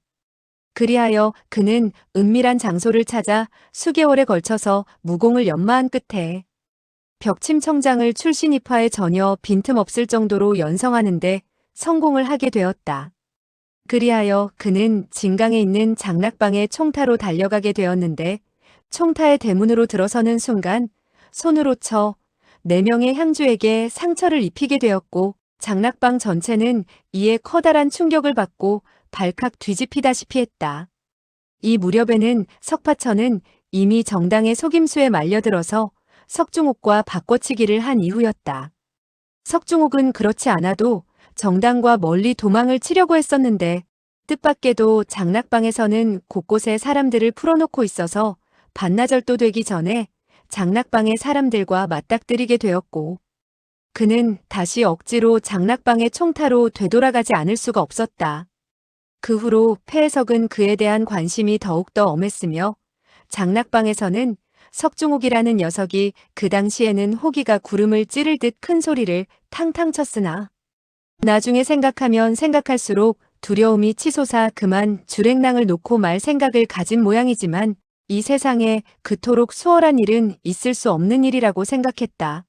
그리하여 그는 은밀한 장소를 찾아 수개월에 걸쳐서 무공을 연마한 끝에 벽침청장을 출신 입하에 전혀 빈틈없을 정도로 연성하는데 성공을 하게 되었다. 그리하여 그는 진강에 있는 장락방에 총타로 달려가게 되었는데 총타의 대문으로 들어서는 순간 손으로 쳐 4명의 향주에게 상처를 입히게 되었고 장락방 전체는 이에 커다란 충격을 받고 발칵 뒤집히다시피 했다. 이 무렵에는 석파천은 이미 정당의 속임수에 말려들어서 석중옥과 바꿔치기를 한 이후였다. 석중옥은 그렇지 않아도 정당과 멀리 도망을 치려고 했었는데 뜻밖에도 장락방에서는 곳곳에 사람들을 풀어놓고 있어서 반나절도 되기 전에 장락방의 사람들과 맞닥뜨리게 되었고 그는 다시 억지로 장락방의 총타로 되돌아가지 않을 수가 없었다. 그 후로 폐해석은 그에 대한 관심이 더욱더 엄했으며 장락방에서는 석중옥이라는 녀석이 그 당시에는 호기가 구름을 찌를 듯 큰 소리를 탕탕 쳤으나 나중에 생각하면 생각할수록 두려움이 치솟아 그만 주랭랑을 놓고 말 생각을 가진 모양이지만 이 세상에 그토록 수월한 일은 있을 수 없는 일이라고 생각했다.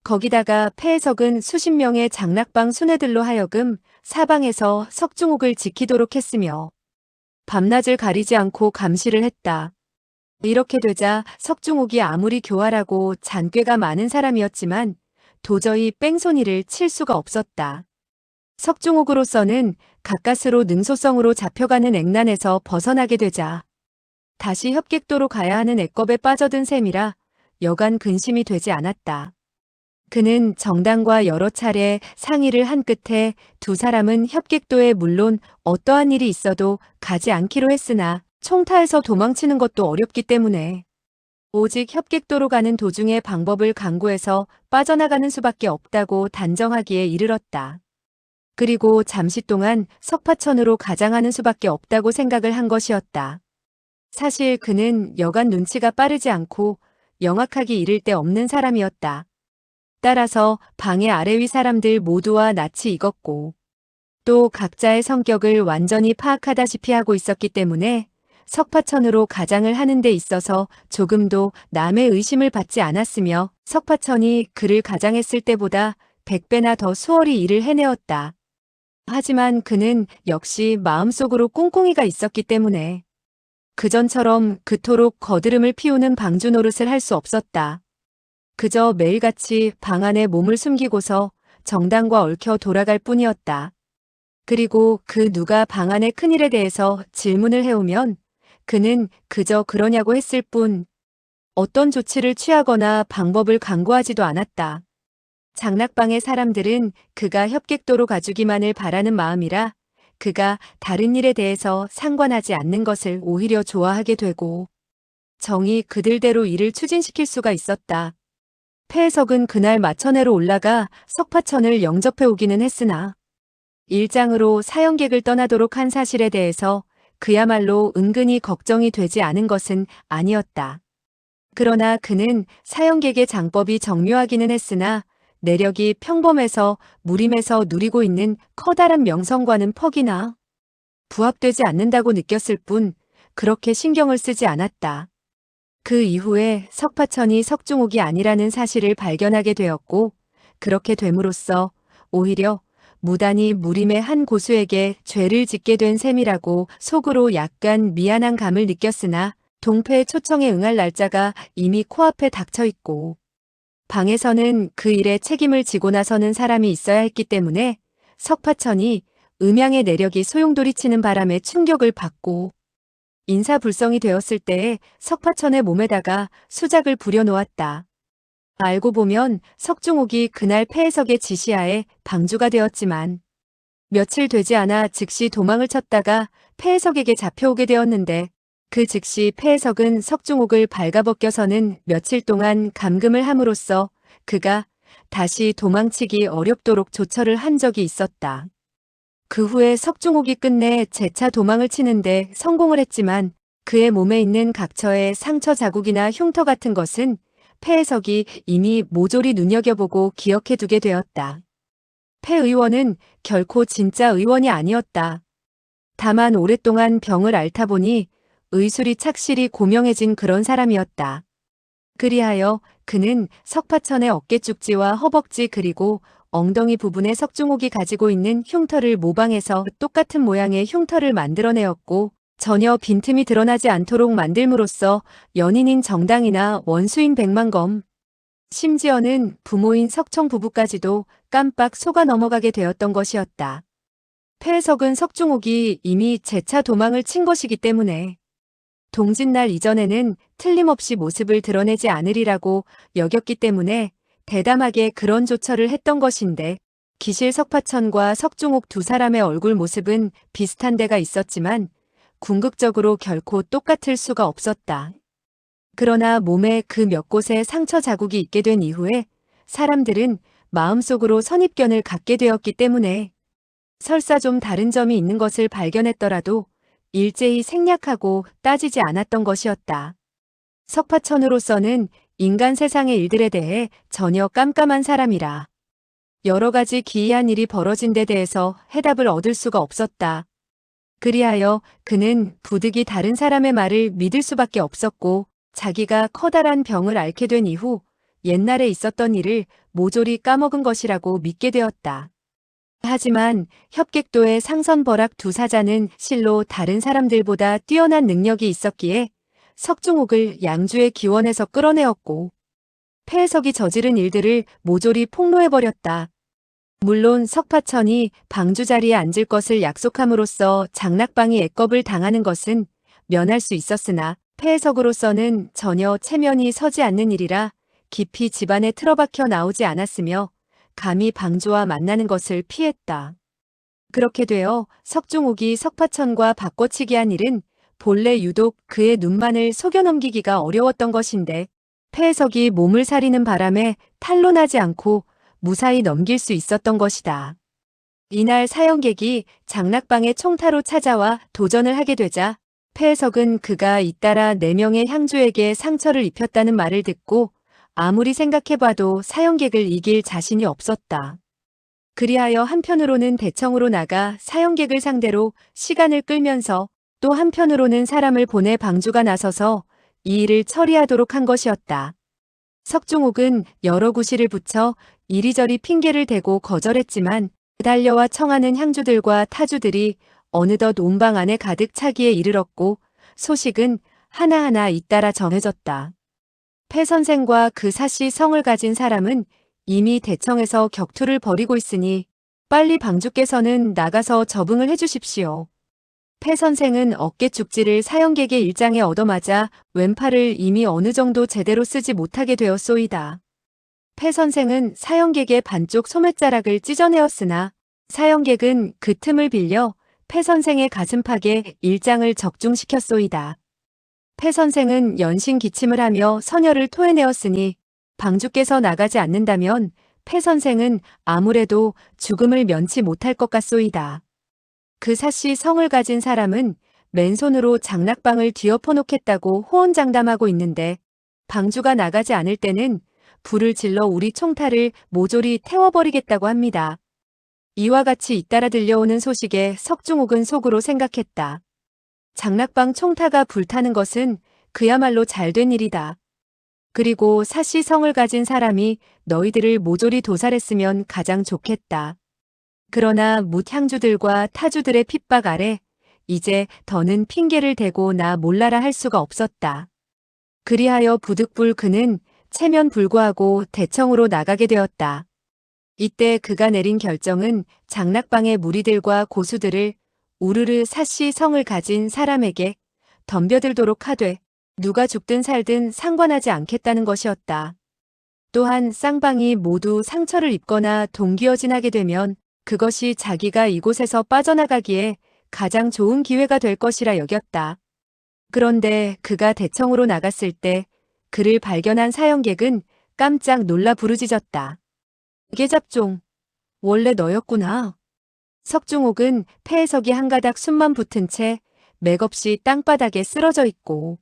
거기다가 폐해석은 수십 명의 장락방 수뇌들로 하여금 사방에서 석중옥을 지키도록 했으며 밤낮을 가리지 않고 감시를 했다. 이렇게 되자 석중옥이 아무리 교활하고 잔꾀가 많은 사람이었지만 도저히 뺑소니를 칠 수가 없었다. 석중옥으로서는 가까스로 능소성으로 잡혀가는 액난에서 벗어나게 되자 다시 협객도로 가야 하는 액겁에 빠져든 셈이라 여간 근심이 되지 않았다. 그는 정당과 여러 차례 상의를 한 끝에 두 사람은 협객도에 물론 어떠한 일이 있어도 가지 않기로 했으나 총타에서 도망치는 것도 어렵기 때문에 오직 협객도로 가는 도중의 방법을 강구해서 빠져나가는 수밖에 없다고 단정하기에 이르렀다. 그리고 잠시 동안 석파천으로 가장하는 수밖에 없다고 생각을 한 것이었다. 사실 그는 여간 눈치가 빠르지 않고 영악하기 이를 데 없는 사람이었다. 따라서 방의 아래 위 사람들 모두와 낯이 익었고 또 각자의 성격을 완전히 파악하다시피 하고 있었기 때문에 석파천으로 가장을 하는 데 있어서 조금도 남의 의심을 받지 않았으며 석파천이 그를 가장했을 때보다 100배나 더 수월히 일을 해내었다. 하지만 그는 역시 마음속으로 꿍꿍이가 있었기 때문에 그전처럼 그토록 거드름을 피우는 방주 노릇을 할 수 없었다. 그저 매일같이 방 안에 몸을 숨기고서 정당과 얽혀 돌아갈 뿐이었다. 그리고 그 누가 방 안의 큰일에 대해서 질문을 해오면 그는 그저 그러냐고 했을 뿐 어떤 조치를 취하거나 방법을 강구하지도 않았다. 장락방의 사람들은 그가 협객도로 가주기만을 바라는 마음이라 그가 다른 일에 대해서 상관하지 않는 것을 오히려 좋아하게 되고 정이 그들대로 일을 추진시킬 수가 있었다. 폐해석은 그날 마천회로 올라가 석파천을 영접해 오기는 했으나 일장으로 사형객을 떠나도록 한 사실에 대해서 그야말로 은근히 걱정이 되지 않은 것은 아니었다. 그러나 그는 사형객의 장법이 정교하기는 했으나 내력이 평범해서 무림에서 누리고 있는 커다란 명성과는 퍽이나 부합되지 않는다고 느꼈을 뿐 그렇게 신경을 쓰지 않았다. 그 이후에 석파천이 석중옥이 아니라는 사실을 발견하게 되었고 그렇게 됨으로써 오히려 무단히 무림의 한 고수에게 죄를 짓게 된 셈이라고 속으로 약간 미안한 감을 느꼈으나 동패의 초청에 응할 날짜가 이미 코앞에 닥쳐 있고 방에서는 그 일에 책임을 지고 나서는 사람이 있어야 했기 때문에 석파천이 음양의 내력이 소용돌이치는 바람에 충격을 받고 인사불성이 되었을 때에 석파천의 몸에다가 수작을 부려놓았다. 알고 보면 석중옥이 그날 폐해석의 지시하에 방주가 되었지만 며칠 되지 않아 즉시 도망을 쳤다가 폐해석에게 잡혀오게 되었는데 그 즉시 폐해석은 석중옥을 발가벗겨서는 며칠 동안 감금을 함으로써 그가 다시 도망치기 어렵도록 조처를 한 적이 있었다. 그 후에 석중옥이 끝내 재차 도망을 치는데 성공을 했지만 그의 몸에 있는 각처의 상처 자국이나 흉터 같은 것은 폐해석이 이미 모조리 눈여겨보고 기억해두게 되었다. 폐 의원은 결코 진짜 의원이 아니었다. 다만 오랫동안 병을 앓다 보니 의술이 착실히 고명해진 그런 사람이었다. 그리하여 그는 석파천의 어깨 쪽지와 허벅지 그리고 엉덩이 부분에 석중옥이 가지고 있는 흉터를 모방해서 똑같은 모양의 흉터를 만들어내었고 전혀 빈틈이 드러나지 않도록 만들므로써 연인인 정당이나 원수인 백만검, 심지어는 부모인 석청 부부까지도 깜빡 속아 넘어가게 되었던 것이었다. 폐해석은 석중옥이 이미 재차 도망을 친 것이기 때문에 동짓날 이전에는 틀림없이 모습을 드러내지 않으리라고 여겼기 때문에 대담하게 그런 조처를 했던 것인데 기실 석파천과 석중옥 두 사람의 얼굴 모습은 비슷한 데가 있었지만 궁극적으로 결코 똑같을 수가 없었다. 그러나 몸에 그 몇 곳에 상처 자국이 있게 된 이후에 사람들은 마음속으로 선입견을 갖게 되었기 때문에 설사 좀 다른 점이 있는 것을 발견했더라도 일제히 생략하고 따지지 않았던 것이었다. 석파천으로서는 인간 세상의 일들에 대해 전혀 깜깜한 사람이라 여러 가지 기이한 일이 벌어진 데 대해서 해답을 얻을 수가 없었다. 그리하여 그는 부득이 다른 사람의 말을 믿을 수밖에 없었고 자기가 커다란 병을 앓게 된 이후 옛날에 있었던 일을 모조리 까먹은 것이라고 믿게 되었다. 하지만 협객도의 상선버락 두 사자는 실로 다른 사람들보다 뛰어난 능력이 있었기에 석중옥을 양주의 기원에서 끌어내었고 폐해석이 저지른 일들을 모조리 폭로해버렸다. 물론 석파천이 방주 자리에 앉을 것을 약속함으로써 장락방이 애겁을 당하는 것은 면할 수 있었으나 폐해석으로서는 전혀 체면이 서지 않는 일이라 깊이 집안에 틀어박혀 나오지 않았으며 감히 방주와 만나는 것을 피했다. 그렇게 되어 석중옥이 석파천과 바꿔치기 한 일은 본래 유독 그의 눈만을 속여넘기기가 어려웠던 것인데 폐해석이 몸을 사리는 바람에 탄로나지 않고 무사히 넘길 수 있었던 것이다. 이날 사형객이 장락방에 총타로 찾아와 도전을 하게 되자 폐해석은 그가 잇따라 4명의 향주에게 상처를 입혔다는 말을 듣고 아무리 생각해봐도 사형객을 이길 자신이 없었다. 그리하여 한편으로는 대청으로 나가 사형객을 상대로 시간을 끌면서 또 한편으로는 사람을 보내 방주가 나서서 이 일을 처리하도록 한 것이었다. 석중옥은 여러 구실을 붙여 이리저리 핑계를 대고 거절했지만 달려와 청하는 향주들과 타주들이 어느덧 온방 안에 가득 차기에 이르렀고 소식은 하나하나 잇따라 전해졌다. 폐 선생과 그 사씨 성을 가진 사람은 이미 대청에서 격투를 벌이고 있으니 빨리 방주께서는 나가서 접응을 해주십시오. 폐 선생은 어깨 죽지를 사형객의 일장에 얻어맞아 왼팔을 이미 어느 정도 제대로 쓰지 못하게 되었소이다. 폐 선생은 사형객의 반쪽 소매자락을 찢어내었으나 사형객은 그 틈을 빌려 폐 선생의 가슴팍에 일장을 적중시켰소이다. 폐 선생은 연신 기침을 하며 선혈을 토해내었으니 방주께서 나가지 않는다면 폐 선생은 아무래도 죽음을 면치 못할 것 같소이다. 그 사씨 성을 가진 사람은 맨손으로 장락방을 뒤엎어 놓겠다고 호언장담하고 있는데 방주가 나가지 않을 때는 불을 질러 우리 총탈을 모조리 태워버리겠다고 합니다. 이와 같이 잇따라 들려오는 소식에 석중옥은 속으로 생각했다. 장락방 총타가 불타는 것은 그야말로 잘된 일이다. 그리고 사시성을 가진 사람이 너희들을 모조리 도살했으면 가장 좋겠다. 그러나 뭇향주들과 타주들의 핍박 아래 이제 더는 핑계를 대고 나 몰라라 할 수가 없었다. 그리하여 부득불 그는 체면 불구하고 대청으로 나가게 되었다. 이때 그가 내린 결정은 장락방의 무리들과 고수들을 우르르 사시 성을 가진 사람에게 덤벼들도록 하되 누가 죽든 살든 상관하지 않겠다는 것이었다. 또한 쌍방이 모두 상처를 입거나 동기어진하게 되면 그것이 자기가 이곳에서 빠져나가기에 가장 좋은 기회가 될 것이라 여겼다. 그런데 그가 대청으로 나갔을 때 그를 발견한 사형객은 깜짝 놀라 부르짖었다. 계잡종, 원래 너였구나. 석중옥은 폐해석이 한 가닥 숨만 붙은 채 맥없이 땅바닥에 쓰러져 있고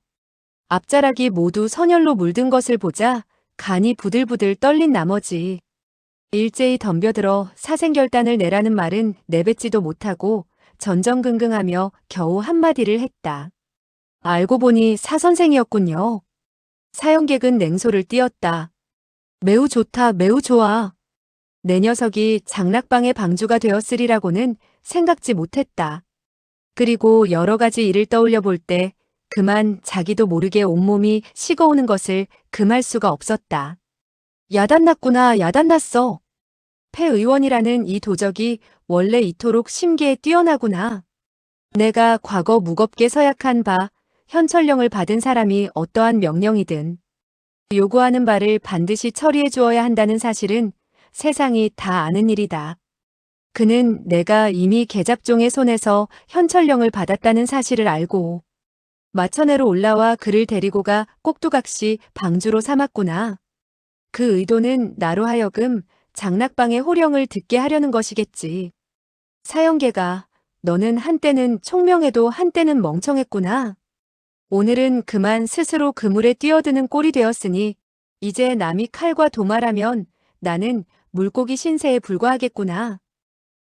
앞자락이 모두 선혈로 물든 것을 보자 간이 부들부들 떨린 나머지 일제히 덤벼들어 사생결단을 내라는 말은 내뱉지도 못하고 전전긍긍하며 겨우 한마디를 했다. 알고 보니 사선생이었군요. 사형객은 냉소를 띄었다. 매우 좋다, 매우 좋아. 내 녀석이 장락방의 방주가 되었으리라고는 생각지 못했다. 그리고 여러 가지 일을 떠올려 볼 때 그만 자기도 모르게 온몸이 식어오는 것을 금할 수가 없었다. 야단났구나, 야단났어. 폐의원이라는 이 도적이 원래 이토록 심기에 뛰어나구나. 내가 과거 무겁게 서약한 바 현철령을 받은 사람이 어떠한 명령이든 요구하는 바를 반드시 처리해 주어야 한다는 사실은 세상이 다 아는 일이다. 그는 내가 이미 계잡종의 손에서 현철령을 받았다는 사실을 알고 마천에로 올라와 그를 데리고 가 꼭두각시 방주로 삼았구나. 그 의도는 나로 하여금 장락방의 호령을 듣게 하려는 것이겠지. 사형개가 너는 한때는 총명해도 한때는 멍청했구나. 오늘은 그만 스스로 그물에 뛰어드는 꼴이 되었으니 이제 남이 칼과 도마라면 나는 물고기 신세에 불과하겠구나.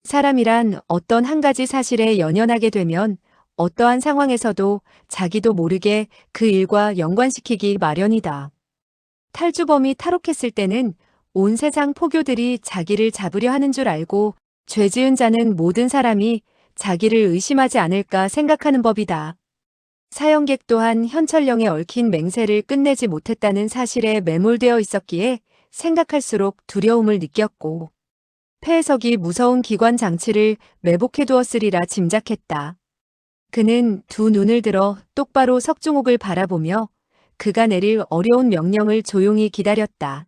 사람이란 어떤 한 가지 사실에 연연하게 되면 어떠한 상황에서도 자기도 모르게 그 일과 연관시키기 마련이다. 탈주범이 탈옥했을 때는 온 세상 포교들이 자기를 잡으려 하는 줄 알고 죄 지은 자는 모든 사람이 자기를 의심하지 않을까 생각하는 법이다. 사형객 또한 현철령에 얽힌 맹세를 끝내지 못했다는 사실에 매몰되어 있었기에 생각할수록 두려움을 느꼈고 폐해석이 무서운 기관 장치를 매복해 두었으리라 짐작했다. 그는 두 눈을 들어 똑바로 석중옥을 바라보며 그가 내릴 어려운 명령을 조용히 기다렸다.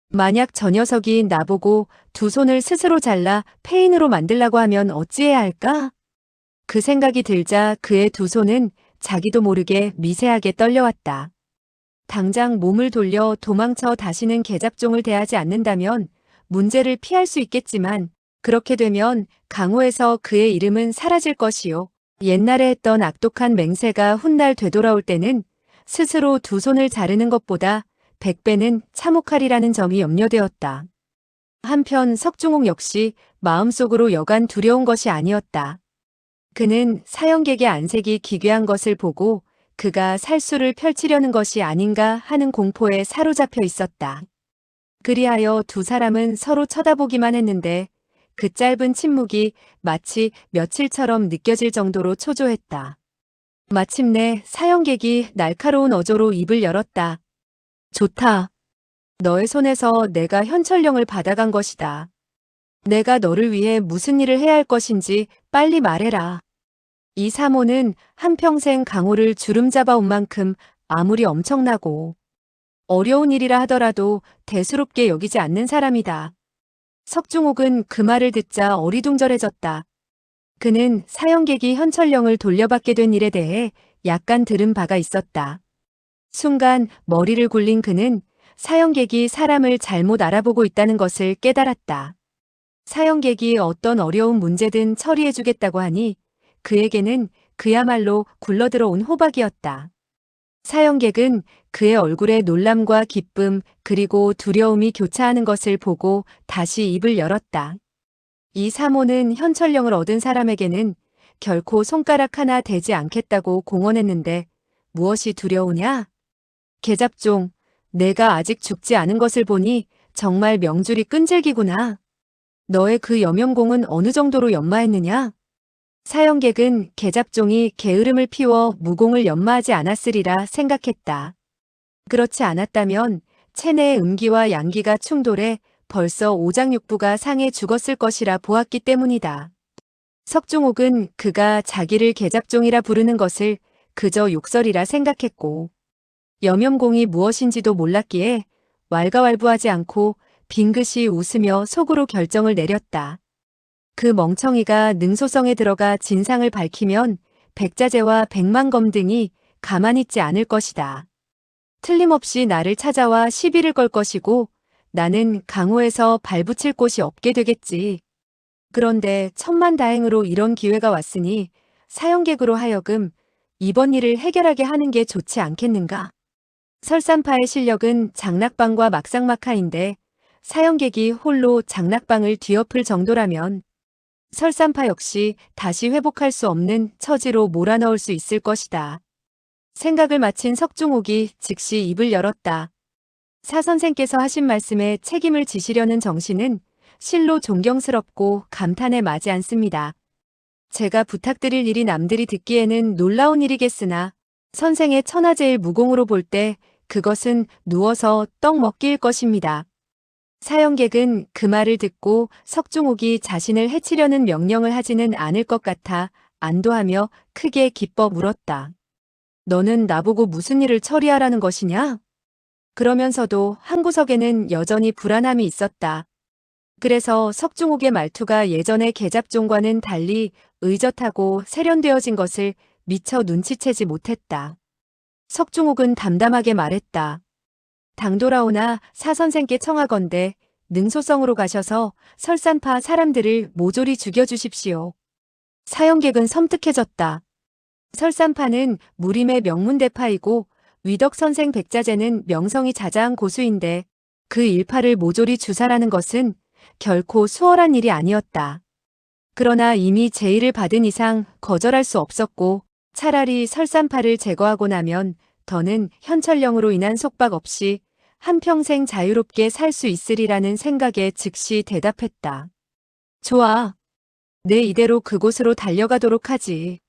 만약 저 녀석이 나보고 두 손을 스스로 잘라 폐인으로 만들라고 하면 어찌해야 할까? 그 생각이 들자 그의 두 손은 자기도 모르게 미세하게 떨려왔다. 당장 몸을 돌려 도망쳐 다시는 계잡종을 대하지 않는다면 문제를 피할 수 있겠지만 그렇게 되면 강호에서 그의 이름은 사라질 것이요. 옛날에 했던 악독한 맹세가 훗날 되돌아올 때는 스스로 두 손을 자르는 것보다 100배는 참혹하리라는 점이 염려되었다. 한편 석중옥 역시 마음속으로 여간 두려운 것이 아니었다. 그는 사형객의 안색이 기괴한 것을 보고 그가 살수를 펼치려는 것이 아닌가 하는 공포에 사로잡혀 있었다. 그리하여 두 사람은 서로 쳐다보기만 했는데 그 짧은 침묵이 마치 며칠처럼 느껴질 정도로 초조했다. 마침내 사형객이 날카로운 어조로 입을 열었다. 좋다. 너의 손에서 내가 현철령을 받아간 것이다. 내가 너를 위해 무슨 일을 해야 할 것인지 빨리 말해라. 이 사모는 한평생 강호를 주름잡아 온 만큼 아무리 엄청나고 어려운 일이라 하더라도 대수롭게 여기지 않는 사람이다. 석중옥은 그 말을 듣자 어리둥절해졌다. 그는 사형객이 현철령을 돌려받게 된 일에 대해 약간 들은 바가 있었다. 순간 머리를 굴린 그는 사형객이 사람을 잘못 알아보고 있다는 것을 깨달았다. 사형객이 어떤 어려운 문제든 처리해주겠다고 하니 그에게는 그야말로 굴러들어온 호박이었다. 사형객은 그의 얼굴에 놀람과 기쁨 그리고 두려움이 교차하는 것을 보고 다시 입을 열었다. 이 사모는 현철령을 얻은 사람에게는 결코 손가락 하나 대지 않겠다고 공언했는데 무엇이 두려우냐? 계잡종, 내가 아직 죽지 않은 것을 보니 정말 명줄이 끈질기구나. 너의 그 여명공은 어느 정도로 연마했느냐? 사형객은 계잡종이 게으름을 피워 무공을 연마하지 않았으리라 생각했다. 그렇지 않았다면 체내의 음기와 양기가 충돌해 벌써 오장육부가 상해 죽었을 것이라 보았기 때문이다. 석중옥은 그가 자기를 계잡종이라 부르는 것을 그저 욕설이라 생각했고 여명공이 무엇인지도 몰랐기에 왈가왈부하지 않고 빙긋이 웃으며 속으로 결정을 내렸다. 그 멍청이가 능소성에 들어가 진상을 밝히면 백자재와 백만검 등이 가만히 있지 않을 것이다. 틀림없이 나를 찾아와 시비를 걸 것이고 나는 강호에서 발붙일 곳이 없게 되겠지. 그런데 천만다행으로 이런 기회가 왔으니 사형객으로 하여금 이번 일을 해결하게 하는 게 좋지 않겠는가. 설산파의 실력은 장락방과 막상막하인데 사형객이 홀로 장락방을 뒤엎을 정도라면 설산파 역시 다시 회복할 수 없는 처지로 몰아넣을 수 있을 것이다. 생각을 마친 석중옥이 즉시 입을 열었다. 사 선생께서 하신 말씀에 책임을 지시려는 정신은 실로 존경스럽고 감탄에 마지 않습니다. 제가 부탁드릴 일이 남들이 듣기에는 놀라운 일이겠으나 선생의 천하제일 무공으로 볼 때 그것은 누워서 떡 먹기일 것입니다. 사형객은 그 말을 듣고 석중옥이 자신을 해치려는 명령을 하지는 않을 것 같아 안도하며 크게 기뻐 물었다. 너는 나보고 무슨 일을 처리하라는 것이냐? 그러면서도 한 구석에는 여전히 불안함이 있었다. 그래서 석중옥의 말투가 예전의 계잡종과는 달리 의젓하고 세련되어진 것을 미처 눈치채지 못했다. 석중옥은 담담하게 말했다. 당돌아오나 사 선생께 청하건대 능소성으로 가셔서 설산파 사람들을 모조리 죽여주십시오. 사형객은 섬뜩해졌다. 설산파는 무림의 명문대파이고 위덕선생 백자재는 명성이 자자한 고수인데 그 일파를 모조리 주사라는 것은 결코 수월한 일이 아니었다. 그러나 이미 제의를 받은 이상 거절할 수 없었고 차라리 설산파를 제거하고 나면 더는 현철령으로 인한 속박 없이 한평생 자유롭게 살 수 있으리라는 생각에 즉시 대답했다. 좋아. 내 이대로 그곳으로 달려가도록 하지.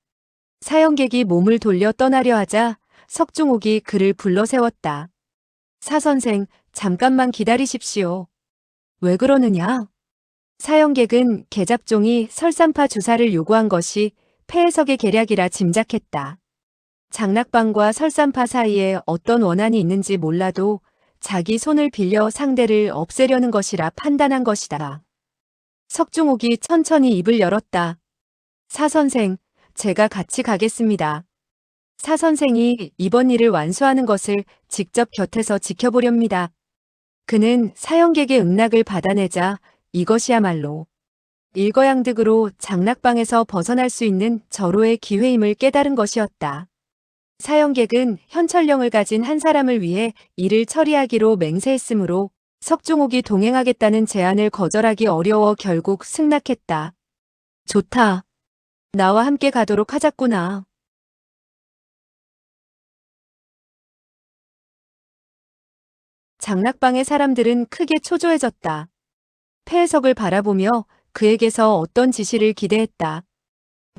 사형객이 몸을 돌려 떠나려 하자 석중옥이 그를 불러 세웠다. 사 선생, 잠깐만 기다리십시오. 왜 그러느냐? 사형객은 계잡종이 설산파 주사를 요구한 것이 폐해석의 계략이라 짐작했다. 장락방과 설산파 사이에 어떤 원한이 있는지 몰라도 자기 손을 빌려 상대를 없애려는 것이라 판단한 것이다. 석중옥이 천천히 입을 열었다. 사 선생, 제가 같이 가겠습니다. 사 선생이 이번 일을 완수하는 것을 직접 곁에서 지켜보렵니다. 그는 사형객의 응낙을 받아내자 이것이야말로 일거양득으로 장락방에서 벗어날 수 있는 절호의 기회임을 깨달은 것이었다. 사형객은 현철령을 가진 한 사람을 위해 일을 처리하기로 맹세했으므로 석중옥이 동행하겠다는 제안을 거절하기 어려워 결국 승낙했다. 좋다. 나와 함께 가도록 하자꾸나. 장락방의 사람들은 크게 초조해졌다. 폐해석을 바라보며 그에게서 어떤 지시를 기대했다.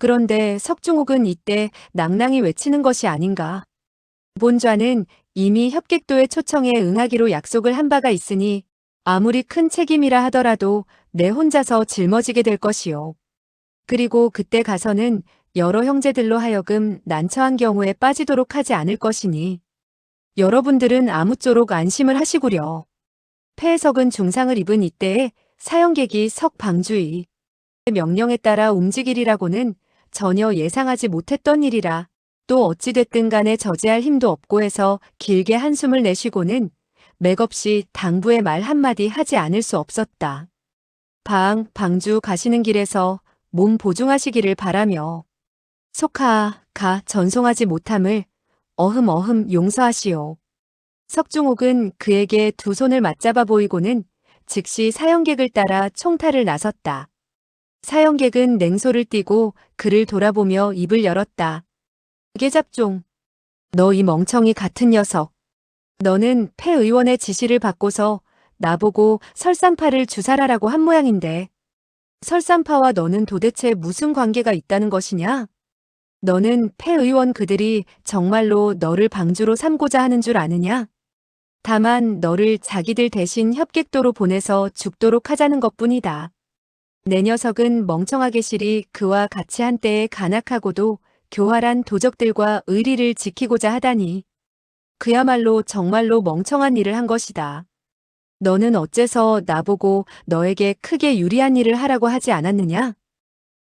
그런데 석중옥은 이때 낭낭히 외치는 것이 아닌가. 본좌는 이미 협객도의 초청에 응하기로 약속을 한 바가 있으니 아무리 큰 책임이라 하더라도 내 혼자서 짊어지게 될 것이요. 그리고 그때 가서는 여러 형제들로 하여금 난처한 경우에 빠지도록 하지 않을 것이니 여러분들은 아무쪼록 안심을 하시구려. 폐해석은 중상을 입은 이때에 사형객이 석방주의 명령에 따라 움직이리라고는 전혀 예상하지 못했던 일이라 또 어찌됐든 간에 저지할 힘도 없고 해서 길게 한숨을 내쉬고는 맥없이 당부의 말 한마디 하지 않을 수 없었다. 방주 가시는 길에서 몸 보중하시기를 바라며 속하 가 전송하지 못함을 어흠 용서하시오. 석중옥은 그에게 두 손을 맞잡아 보이고는 즉시 사형객을 따라 총탈을 나섰다. 사형객은 냉소를 띠고 그를 돌아보며 입을 열었다. 계잡종, 너 이 멍청이 같은 녀석. 너는 폐 의원의 지시를 받고서 나보고 설산파를 주살하라고 한 모양인데 설산파와 너는 도대체 무슨 관계가 있다는 것이냐? 너는 폐 의원 그들이 정말로 너를 방주로 삼고자 하는 줄 아느냐? 다만 너를 자기들 대신 협객도로 보내서 죽도록 하자는 것뿐이다. 내 녀석은 멍청하게 실이 그와 같이 한때에 간악하고도 교활한 도적들과 의리를 지키고자 하다니. 그야말로 정말로 멍청한 일을 한 것이다. 너는 어째서 나보고 너에게 크게 유리한 일을 하라고 하지 않았느냐?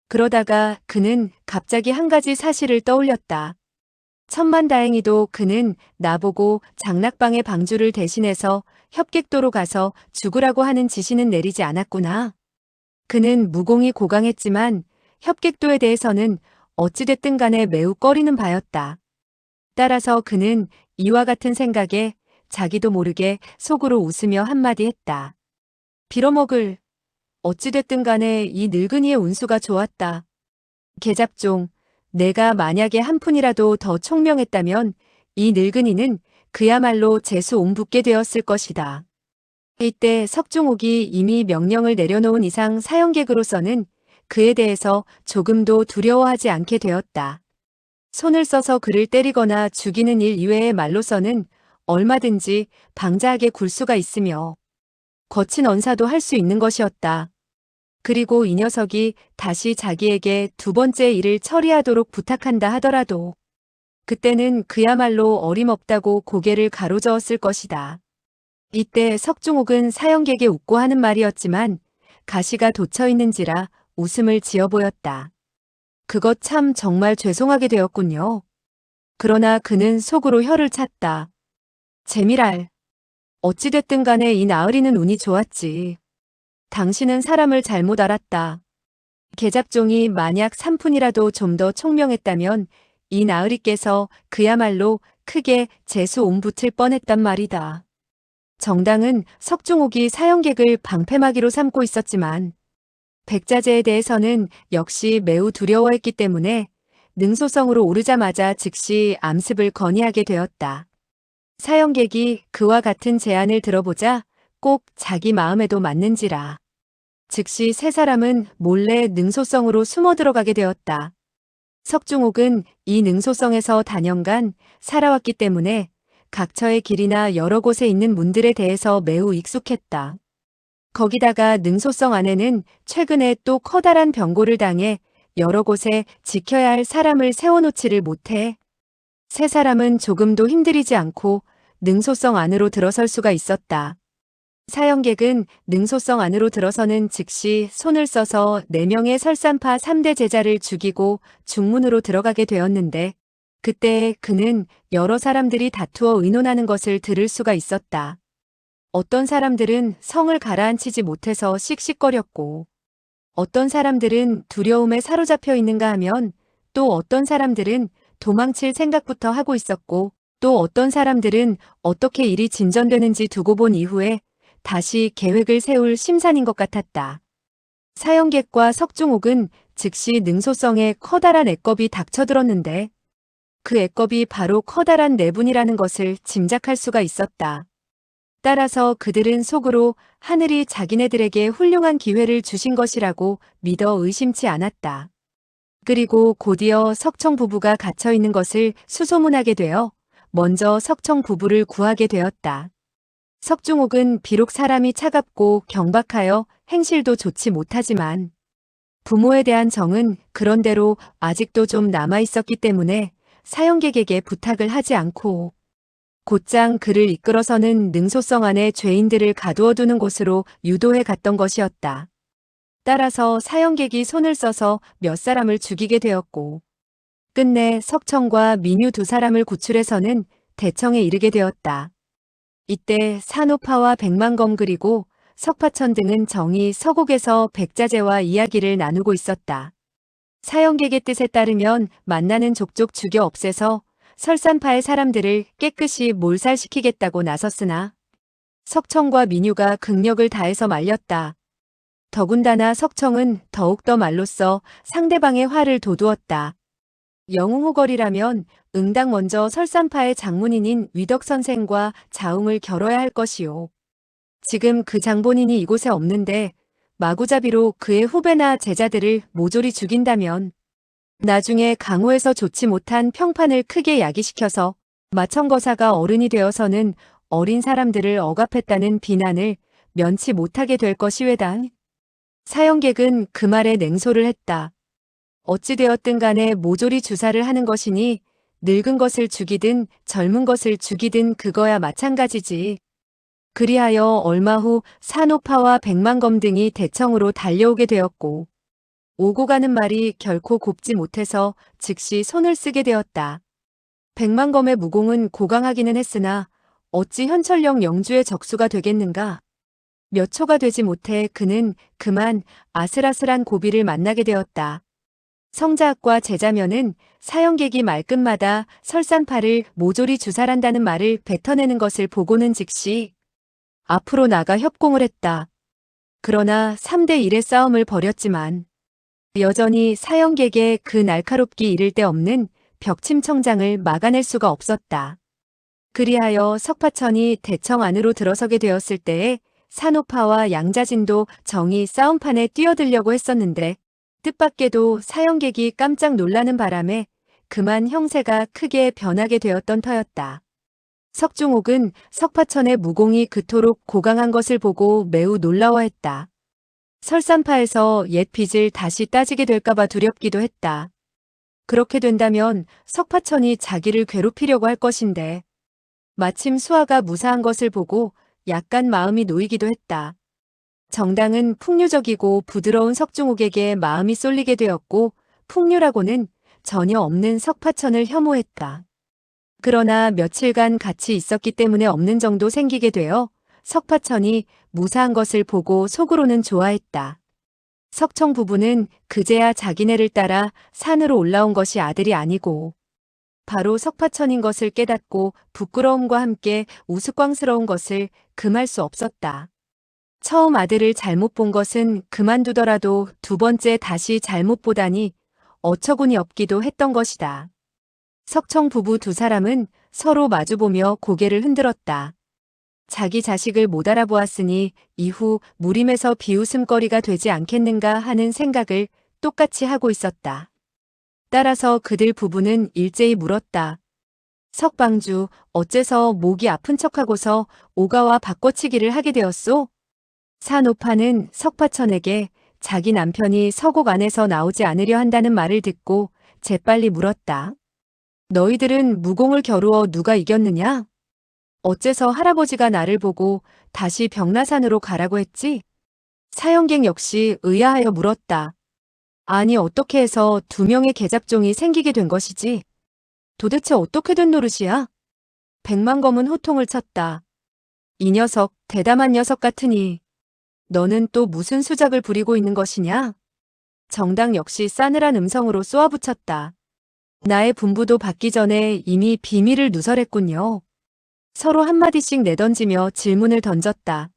그러다가 그는 갑자기 한 가지 사실을 떠올렸다. 천만다행히도 그는 나보고 장락방의 방주를 대신해서 협객도로 가서 죽으라고 하는 지시는 내리지 않았구나. 그는 무공이 고강했지만 협객도에 대해서는 어찌됐든 간에 매우 꺼리는 바였다. 따라서 그는 이와 같은 생각에 자기도 모르게 속으로 웃으며 한마디 했다. 빌어먹을. 어찌됐든 간에 이 늙은이의 운수가 좋았다. 계잡종, 내가 만약에 한 푼이라도 더 총명했다면 이 늙은이는 그야말로 재수옹붓게 되었을 것이다. 이때 석중옥이 이미 명령을 내려놓은 이상 사형객으로서는 그에 대해서 조금도 두려워하지 않게 되었다. 손을 써서 그를 때리거나 죽이는 일 이외의 말로서는 얼마든지 방자하게 굴 수가 있으며 거친 언사도 할 수 있는 것이었다. 그리고 이 녀석이 다시 자기에게 두 번째 일을 처리하도록 부탁한다 하더라도 그때는 그야말로 어림없다고 고개를 가로저었을 것이다. 이때 석중옥은 사형객에 웃고 하는 말이었지만 가시가 돋쳐 있는지라 웃음을 지어 보였다. 그것 참 정말 죄송하게 되었군요. 그러나 그는 속으로 혀를 찼다. 재미랄. 어찌됐든 간에 이 나으리는 운이 좋았지. 당신은 사람을 잘못 알았다. 계잡종이 만약 3푼이라도 좀 더 총명했다면 이 나으리께서 그야말로 크게 재수옹붙을 뻔했단 말이다. 정당은 석중옥이 사형객을 방패막이로 삼고 있었지만 백자재에 대해서는 역시 매우 두려워했기 때문에 능소성으로 오르자마자 즉시 암습을 건의하게 되었다. 사형객이 그와 같은 제안을 들어보자 꼭 자기 마음에도 맞는지라. 즉시 세 사람은 몰래 능소성으로 숨어 들어가게 되었다. 석중옥은 이 능소성에서 단연간 살아왔기 때문에 각처의 길이나 여러 곳에 있는 문들에 대해서 매우 익숙했다. 거기다가 능소성 안에는 최근에 또 커다란 병고를 당해 여러 곳에 지켜야 할 사람을 세워놓지를 못해 세 사람은 조금도 힘들이지 않고 능소성 안으로 들어설 수가 있었다. 사형객은 능소성 안으로 들어서는 즉시 손을 써서 4명의 설산파 3대 제자를 죽이고 중문으로 들어가게 되었는데 그때 그는 여러 사람들이 다투어 의논하는 것을 들을 수가 있었다. 어떤 사람들은 성을 가라앉히지 못해서 씩씩거렸고 어떤 사람들은 두려움에 사로잡혀 있는가 하면 또 어떤 사람들은 도망칠 생각부터 하고 있었고 또 어떤 사람들은 어떻게 일이 진전되는지 두고 본 이후에 다시 계획을 세울 심산인 것 같았다. 사형객과 석중옥은 즉시 능소성에 커다란 애겁이 닥쳐들었는데 그 애겁이 바로 커다란 내분이라는 것을 짐작할 수가 있었다. 따라서 그들은 속으로 하늘이 자기네들에게 훌륭한 기회를 주신 것이라고 믿어 의심치 않았다. 그리고 곧이어 석청 부부가 갇혀 있는 것을 수소문하게 되어 먼저 석청 부부를 구하게 되었다. 석중옥은 비록 사람이 차갑고 경박하여 행실도 좋지 못하지만 부모에 대한 정은 그런대로 아직도 좀 남아 있었기 때문에 사형객에게 부탁을 하지 않고 곧장 그를 이끌어서는 능소성 안에 죄인들을 가두어 두는 곳으로 유도해 갔던 것이었다. 따라서 사형객이 손을 써서 몇 사람을 죽이게 되었고 끝내 석청과 민유 두 사람을 구출해서는 대청에 이르게 되었다. 이때 산호파와 백만검 그리고 석파천 등은 정의 서곡에서 백자재와 이야기를 나누고 있었다. 사형객의 뜻에 따르면 만나는 족족 죽여 없애서 설산파의 사람들을 깨끗이 몰살시키겠다고 나섰으나 석청과 민유가 극력을 다해서 말렸다. 더군다나 석청은 더욱더 말로써 상대방의 화를 돋우었다. 영웅호걸이라면 응당 먼저 설산파의 장문인인 위덕선생과 자웅을 겨뤄야 할 것이요. 지금 그 장본인이 이곳에 없는데 마구잡이로 그의 후배나 제자들을 모조리 죽인다면 나중에 강호에서 좋지 못한 평판을 크게 야기시켜서 마천거사가 어른이 되어서는 어린 사람들을 억압했다는 비난을 면치 못하게 될 것이외다. 사형객은 그 말에 냉소를 했다. 어찌되었든 간에 모조리 주사를 하는 것이니 늙은 것을 죽이든 젊은 것을 죽이든 그거야 마찬가지지. 그리하여 얼마 후 산호파와 백만검 등이 대청으로 달려오게 되었고 오고 가는 말이 결코 곱지 못해서 즉시 손을 쓰게 되었다. 백만검의 무공은 고강하기는 했으나 어찌 현철령 영주의 적수가 되겠는가? 몇 초가 되지 못해 그는 그만 아슬아슬한 고비를 만나게 되었다. 성자학과 제자면은 사형객이 말끝마다 설산파를 모조리 주살한다는 말을 뱉어내는 것을 보고는 즉시 앞으로 나가 협공을 했다. 그러나 3대 1의 싸움을 벌였지만 여전히 사형객의 그 날카롭기 이를 데 없는 벽침청장을 막아낼 수가 없었다. 그리하여 석파천이 대청 안으로 들어서게 되었을 때에 산호파와 양자진도 정이 싸움판에 뛰어들려고 했었는데 뜻밖에도 사형객이 깜짝 놀라는 바람에 그만 형세가 크게 변하게 되었던 터였다. 석중옥은 석파천의 무공이 그토록 고강한 것을 보고 매우 놀라워했다. 설산파에서 옛 빚을 다시 따지게 될까봐 두렵기도 했다. 그렇게 된다면 석파천이 자기를 괴롭히려고 할 것인데 마침 수아가 무사한 것을 보고 약간 마음이 놓이기도 했다. 정당은 풍류적이고 부드러운 석중옥에게 마음이 쏠리게 되었고 풍류라고는 전혀 없는 석파천을 혐오했다. 그러나 며칠간 같이 있었기 때문에 없는 정도 생기게 되어 석파천이 무사한 것을 보고 속으로는 좋아했다. 석청 부부는 그제야 자기네를 따라 산으로 올라온 것이 아들이 아니고 바로 석파천인 것을 깨닫고 부끄러움과 함께 우스꽝스러운 것을 금할 수 없었다. 처음 아들을 잘못 본 것은 그만두더라도 두 번째 다시 잘못 보다니 어처구니 없기도 했던 것이다. 석청 부부 두 사람은 서로 마주보며 고개를 흔들었다. 자기 자식을 못 알아보았으니 이후 무림에서 비웃음거리가 되지 않겠는가 하는 생각을 똑같이 하고 있었다. 따라서 그들 부부는 일제히 물었다. 석방주, 어째서 목이 아픈 척하고서 오가와 바꿔치기를 하게 되었소? 산오파는 석파천에게 자기 남편이 서곡 안에서 나오지 않으려 한다는 말을 듣고 재빨리 물었다. 너희들은 무공을 겨루어 누가 이겼느냐? 어째서 할아버지가 나를 보고 다시 병라산으로 가라고 했지? 사형객 역시 의아하여 물었다. 아니 어떻게 해서 두 명의 계잡종이 생기게 된 것이지? 도대체 어떻게 된 노릇이야? 백만검은 호통을 쳤다. 이 녀석, 대담한 녀석 같으니 너는 또 무슨 수작을 부리고 있는 것이냐? 정당 역시 싸늘한 음성으로 쏘아붙였다. 나의 분부도 받기 전에 이미 비밀을 누설했군요. 서로 한마디씩 내던지며 질문을 던졌다.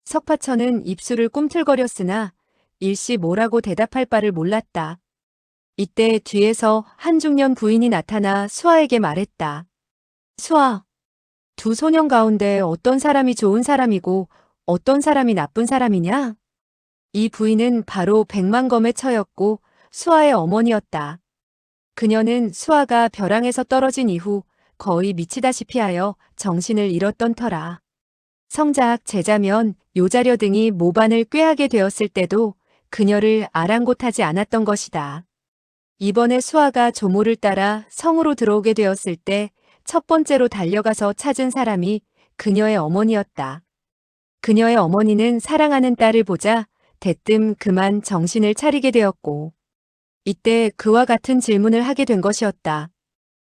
석파천은 입술을 꿈틀거렸으나 일시 뭐라고 대답할 바를 몰랐다. 이때 뒤에서 한중년 부인이 나타나 수아에게 말했다. 수아, 두 소년 가운데 어떤 사람이 좋은 사람이고 어떤 사람이 나쁜 사람이냐? 이 부인은 바로 백만검의 처였고 수아의 어머니였다. 그녀는 수아가 벼랑에서 떨어진 이후 거의 미치다시피 하여 정신을 잃었던 터라. 성자학 제자면 요자려 등이 모반을 꾀하게 되었을 때도 그녀를 아랑곳하지 않았던 것이다. 이번에 수아가 조모를 따라 성으로 들어오게 되었을 때 첫 번째로 달려가서 찾은 사람이 그녀의 어머니였다. 그녀의 어머니는 사랑하는 딸을 보자 대뜸 그만 정신을 차리게 되었고 이때 그와 같은 질문을 하게 된 것이었다.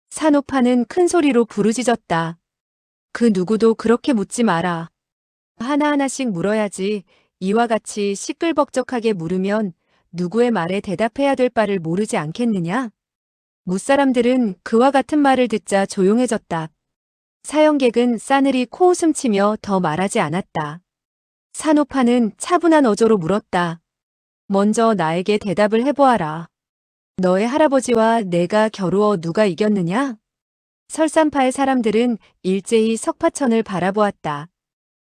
산호파는 큰 소리로 부르짖었다. 그 누구도 그렇게 묻지 마라. 하나하나씩 물어야지. 이와 같이 시끌벅적하게 물으면 누구의 말에 대답해야 될 바를 모르지 않겠느냐? 무사람들은 그와 같은 말을 듣자 조용해졌다. 사형객은 싸늘히 코웃음치며 더 말하지 않았다. 산호파는 차분한 어조로 물었다. 먼저 나에게 대답을 해보아라. 너의 할아버지와 내가 겨루어 누가 이겼느냐? 설산파의 사람들은 일제히 석파천을 바라보았다.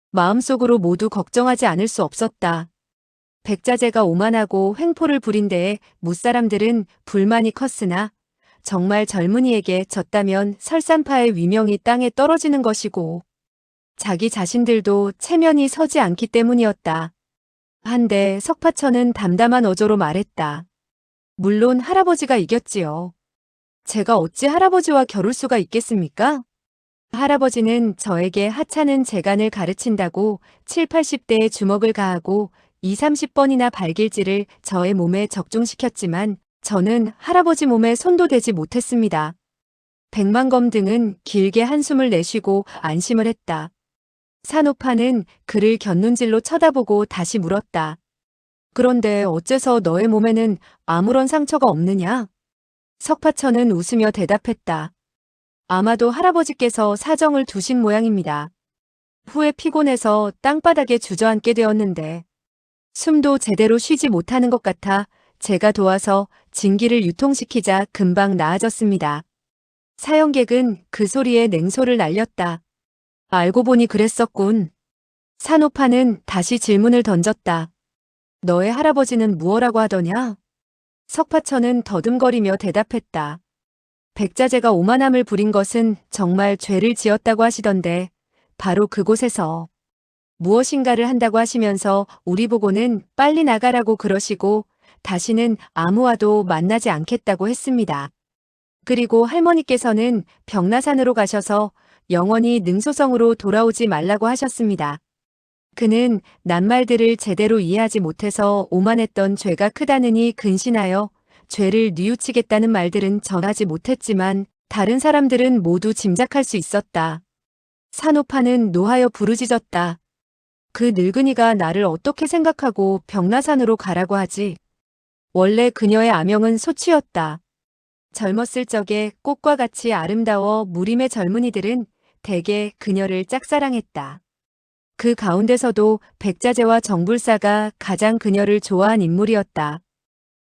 마음속으로 모두 걱정하지 않을 수 없었다. 백자재가 오만하고 횡포를 부린 데에 무사람들은 불만이 컸으나 정말 젊은이에게 졌다면 설산파의 위명이 땅에 떨어지는 것이고 자기 자신들도 체면이 서지 않기 때문이었다. 한데 석파천은 담담한 어조로 말했다. 물론 할아버지가 이겼지요. 제가 어찌 할아버지와 겨룰 수가 있겠습니까? 할아버지는 저에게 하찮은 재간을 가르친다고 7, 80대의 주먹을 가하고 2, 30번이나 발길질을 저의 몸에 적중시켰지만 저는 할아버지 몸에 손도 대지 못했습니다. 백만검 등은 길게 한숨을 내쉬고 안심을 했다. 산호파는 그를 곁눈질로 쳐다보고 다시 물었다. 그런데 어째서 너의 몸에는 아무런 상처가 없느냐? 석파천은 웃으며 대답했다. 아마도 할아버지께서 사정을 두신 모양입니다. 후에 피곤해서 땅바닥에 주저앉게 되었는데 숨도 제대로 쉬지 못하는 것 같아 제가 도와서 진기를 유통시키자 금방 나아졌습니다. 사형객은 그 소리에 냉소를 날렸다. 알고 보니 그랬었군. 산호파는 다시 질문을 던졌다. 너의 할아버지는 무엇라고 하더냐? 석파천은 더듬거리며 대답했다. 백자재가 오만함을 부린 것은 정말 죄를 지었다고 하시던데 바로 그곳에서 무엇인가를 한다고 하시면서 우리 보고는 빨리 나가라고 그러시고 다시는 아무와도 만나지 않겠다고 했습니다. 그리고 할머니께서는 벽나산으로 가셔서 영원히 능소성으로 돌아오지 말라고 하셨습니다. 그는 낱말들을 제대로 이해하지 못해서 오만했던 죄가 크다느니 근신하여 죄를 뉘우치겠다는 말들은 전하지 못했지만 다른 사람들은 모두 짐작할 수 있었다. 산호파는 노하여 부르짖었다. 그 늙은이가 나를 어떻게 생각하고 벽나산으로 가라고 하지? 원래 그녀의 아명은 소취였다. 젊었을 적에 꽃과 같이 아름다워 무림의 젊은이들은 대개 그녀를 짝사랑했다. 그 가운데서도 백자재와 정불사가 가장 그녀를 좋아한 인물이었다.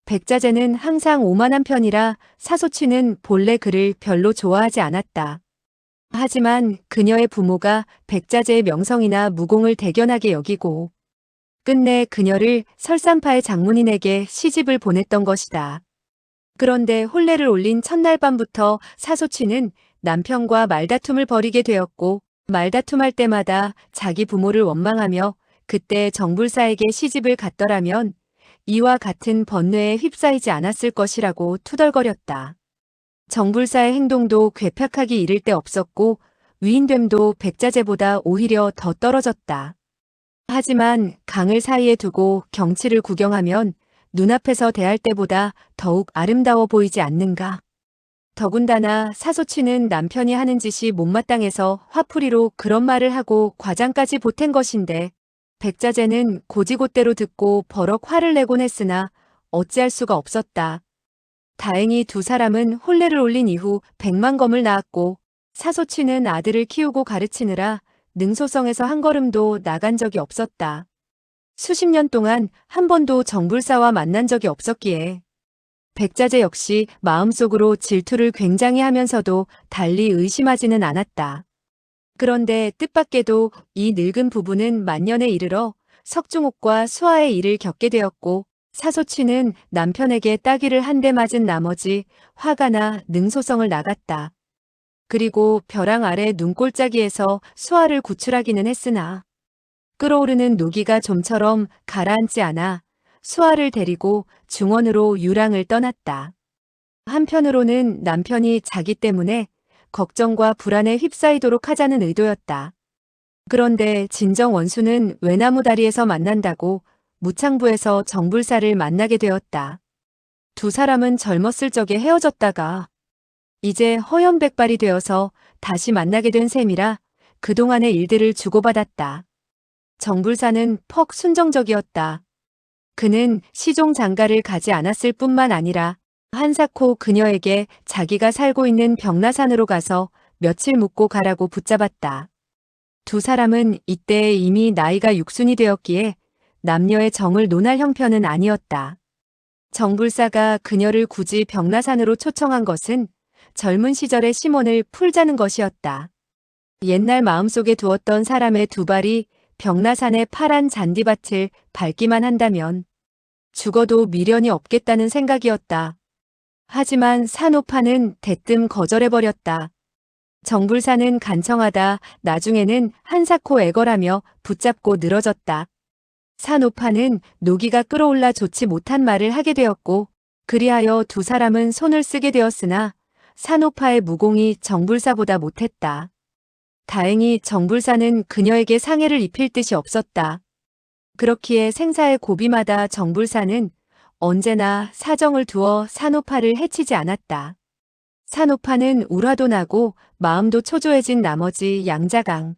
백자재는 항상 오만한 편이라 사소치는 본래 그를 별로 좋아하지 않았다. 하지만 그녀의 부모가 백자재의 명성이나 무공을 대견하게 여기고 끝내 그녀를 설산파의 장문인에게 시집을 보냈던 것이다. 그런데 혼례를 올린 첫날 밤부터 사소치는 남편과 말다툼을 벌이게 되었고 말다툼할 때마다 자기 부모를 원망하며 그때 정불사에게 시집을 갔더라면 이와 같은 번뇌에 휩싸이지 않았을 것이라고 투덜거렸다. 정불사의 행동도 괴팍하기 이를 데 없었고 위인됨도 백자재보다 오히려 더 떨어졌다. 하지만 강을 사이에 두고 경치를 구경하면 눈앞에서 대할 때보다 더욱 아름다워 보이지 않는가. 더군다나 사소치는 남편이 하는 짓이 못마땅해서 화풀이로 그런 말을 하고 과장까지 보탠 것인데 백자재는 고지곳대로 듣고 버럭 화를 내곤 했으나 어찌할 수가 없었다. 다행히 두 사람은 혼례를 올린 이후 100만검을 낳았고 사소치는 아들을 키우고 가르치느라 능소성에서 한 걸음도 나간 적이 없었다. 수십 년 동안 한 번도 정불사와 만난 적이 없었기에 백자재 역시 마음속으로 질투를 굉장히 하면서도 달리 의심하지는 않았다. 그런데 뜻밖에도 이 늙은 부부는 만년에 이르러 석중옥과 수하의 일을 겪게 되었고 사소치는 남편에게 따귀를 한 대 맞은 나머지 화가 나 능소성을 나갔다. 그리고 벼랑 아래 눈꼴짜기에서 수하를 구출하기는 했으나 끓어오르는 노기가 좀처럼 가라앉지 않아 수하를 데리고 중원으로 유랑을 떠났다. 한편으로는 남편이 자기 때문에 걱정과 불안에 휩싸이도록 하자는 의도였다. 그런데 진정 원수는 외나무 다리에서 만난다고 무창부에서 정불사를 만나게 되었다. 두 사람은 젊었을 적에 헤어졌다가 이제 허연백발이 되어서 다시 만나게 된 셈이라 그동안의 일들을 주고받았다. 정불사는 퍽 순정적이었다. 그는 시종 장가를 가지 않았을 뿐만 아니라 한사코 그녀에게 자기가 살고 있는 벽나산으로 가서 며칠 묵고 가라고 붙잡았다. 두 사람은 이때 이미 나이가 육순이 되었기에 남녀의 정을 논할 형편은 아니었다. 정불사가 그녀를 굳이 벽나산으로 초청한 것은 젊은 시절의 시몬을 풀자는 것이었다. 옛날 마음속에 두었던 사람의 두 발이 벽나산의 파란 잔디밭을 밟기만 한다면 죽어도 미련이 없겠다는 생각이었다. 하지만 산호파는 대뜸 거절해버렸다. 정불사는 간청하다 나중에는 한사코 애걸하며 붙잡고 늘어졌다. 산호파는 노기가 끌어올라 좋지 못한 말을 하게 되었고 그리하여 두 사람은 손을 쓰게 되었으나 산호파의 무공이 정불사보다 못했다. 다행히 정불사는 그녀에게 상해를 입힐 뜻이 없었다. 그렇기에 생사의 고비마다 정불사는 언제나 사정을 두어 산호파를 해치지 않았다. 산호파는 울화도 나고 마음도 초조해진 나머지 양자강.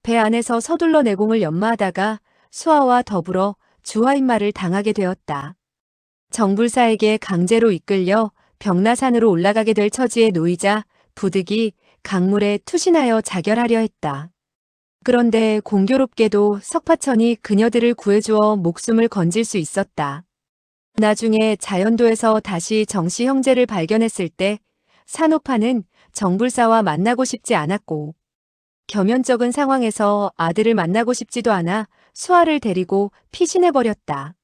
배 안에서 서둘러 내공을 연마하다가 수아와 더불어 주화인마를 당하게 되었다. 정불사에게 강제로 이끌려 벽나산으로 올라가게 될 처지에 놓이자 부득이 강물에 투신하여 자결하려 했다. 그런데 공교롭게도 석파천이 그녀들을 구해주어 목숨을 건질 수 있었다. 나중에 자연도에서 다시 정씨 형제를 발견했을 때 산호파는 정불사와 만나고 싶지 않았고 겸연쩍은 상황에서 아들을 만나고 싶지도 않아 수아를 데리고 피신해버렸다.